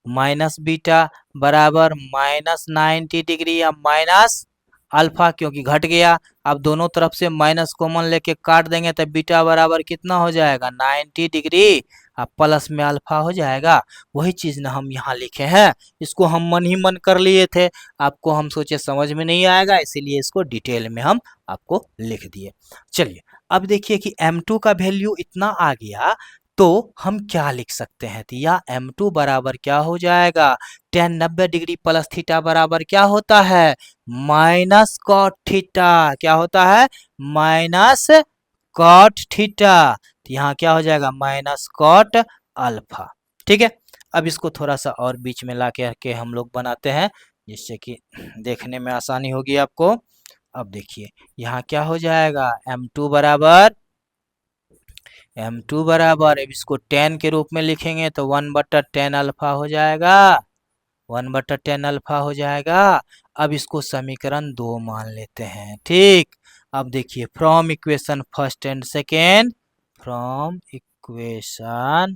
माइनस बीटा बराबर माइनस 90 डिग्री या माइनस अल्फा, क्योंकि घट गया। अब दोनों तरफ से माइनस कॉमन लेके काट देंगे तो बीटा बराबर कितना हो जाएगा? 90 डिग्री अब प्लस में अल्फा हो जाएगा। वही चीज ना हम यहाँ लिखे हैं, इसको हम मन ही मन कर लिए थे, आपको हम सोचे समझ में नहीं आएगा इसीलिए इसको डिटेल में हम आपको लिख दिए। चलिए अब देखिए कि M2 का वैल्यू इतना आ गया, तो हम क्या लिख सकते हैं? तो या M2 बराबर क्या हो जाएगा? tan 90 डिग्री प्लस थीटा बराबर क्या होता है? Minus cot theta. क्या होता है? Minus cot theta. तो यहाँ क्या हो जाएगा? Minus cot alpha. ठीक है, अब इसको थोड़ा सा और बीच में ला के हम लोग बनाते हैं, जिससे कि देखने में आसानी होगी आपको। अब देखिए यहाँ क्या हो जाएगा? M2 बराबर अब इसको tan के रूप में लिखेंगे तो 1/tan अल्फा हो जाएगा, 1/tan अल्फा हो जाएगा। अब इसको समीकरण 2 मान लेते हैं। ठीक, अब देखिए from equation first and second, from equation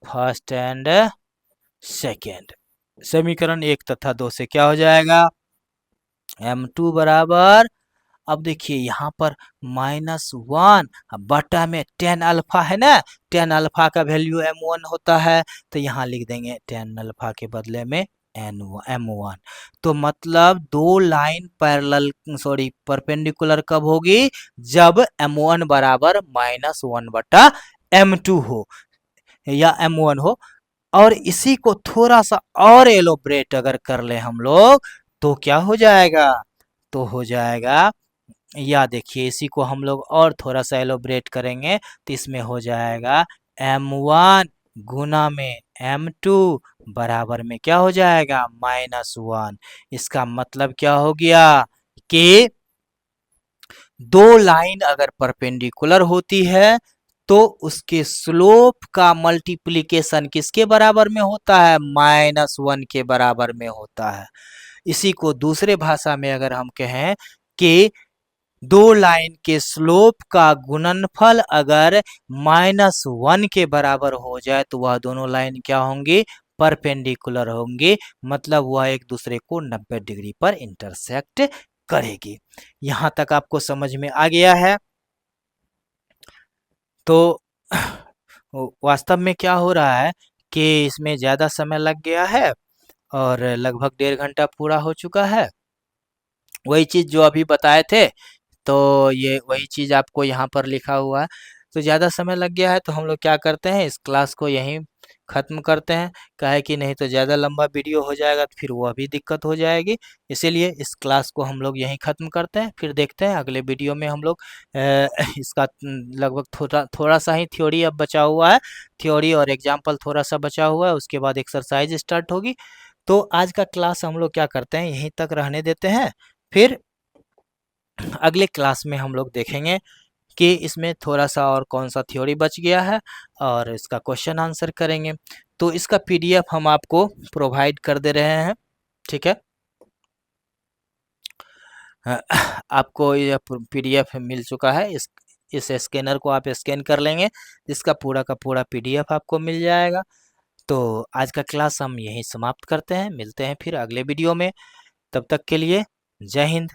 first and second, समीकरण 1 तथा 2 से क्या हो जाएगा? M2 बराबर, अब देखिए यहाँ पर -1 बटा में tan अल्फा है ना, tan अल्फा का वैल्यू M1 होता है, तो यहाँ लिख देंगे tan अल्फा के बदले में M1। तो मतलब दो लाइन पैरेलल परपेंडिकुलर कब होगी? जब M1 बराबर -1/M2 हो या M1 हो। और इसी को थोड़ा सा और एलोब्रेट अगर कर ले हम लोग तो क्या हो जाएगा? तो हो जाएगा, या देखिए इसी को हम लोग और थोड़ा सा एलोब्रेट करेंगे तो इसमें हो जाएगा M1 गुना में M2 बराबर में क्या हो जाएगा? -1। इसका मतलब क्या हो गया कि दो लाइन अगर परपेंडिकुलर होती है तो उसके स्लोप का मल्टीप्लिकेशन किसके बराबर में होता है? -1 के बराबर में होता है। इसी को दूसरे भाषा में अगर हम कहें कि दो लाइन के स्लोप का गुणनफल अगर -1 के बराबर हो जाए तो वह दोनों लाइन क्या होंगी? परपेंडिकुलर होंगी, मतलब वह एक दूसरे को 90 डिग्री पर इंटरसेक्ट करेगी। यहाँ तक आपको समझ में आ गया है? तो वास्तव में क्या हो रहा है कि इसमें ज़्यादा समय लग गया है और लगभग 1.5 घंटा पूरा हो चुका है। वही चीज़ जो अभी बताए थे, तो ये वही चीज़ आपको यहाँ पर लिखा हुआ है। तो ज़्यादा समय लग गया है तो हम लोग क्या करते हैं, इस क्लास को यहीं ख़त्म करते हैं। काहे कि नहीं तो ज़्यादा लंबा वीडियो हो जाएगा तो फिर वह भी दिक्कत हो जाएगी। इसीलिए इस क्लास को हम लोग यहीं ख़त्म करते हैं। फिर देखते हैं अगले वीडियो में हम लोग इसका लगभग थोड़ा-सा ही थ्योरी अब बचा हुआ है। थ्योरी और एग्ज़ाम्पल थोड़ा-सा बचा हुआ है, उसके बाद एक्सरसाइज़ स्टार्ट होगी। तो आज का क्लास हम लोग क्या करते हैं, यहीं तक रहने देते हैं। फिर अगले क्लास में हम लोग देखेंगे कि इसमें थोड़ा-सा और कौन-सा थ्योरी बच गया है और इसका क्वेश्चन आंसर करेंगे। तो इसका पीडीएफ हम आपको प्रोवाइड कर दे रहे हैं, ठीक है? आपको ये पीडीएफ मिल चुका है। इस स्कैनर को आप स्कैन कर लेंगे, इसका पूरा का पूरा पीडीएफ आपको मिल जाएगा। तो आज का क्लास हम यहीं समाप्त करते हैं, मिलते हैं फिर अगले वीडियो में। तब तक के लिए जय हिंद।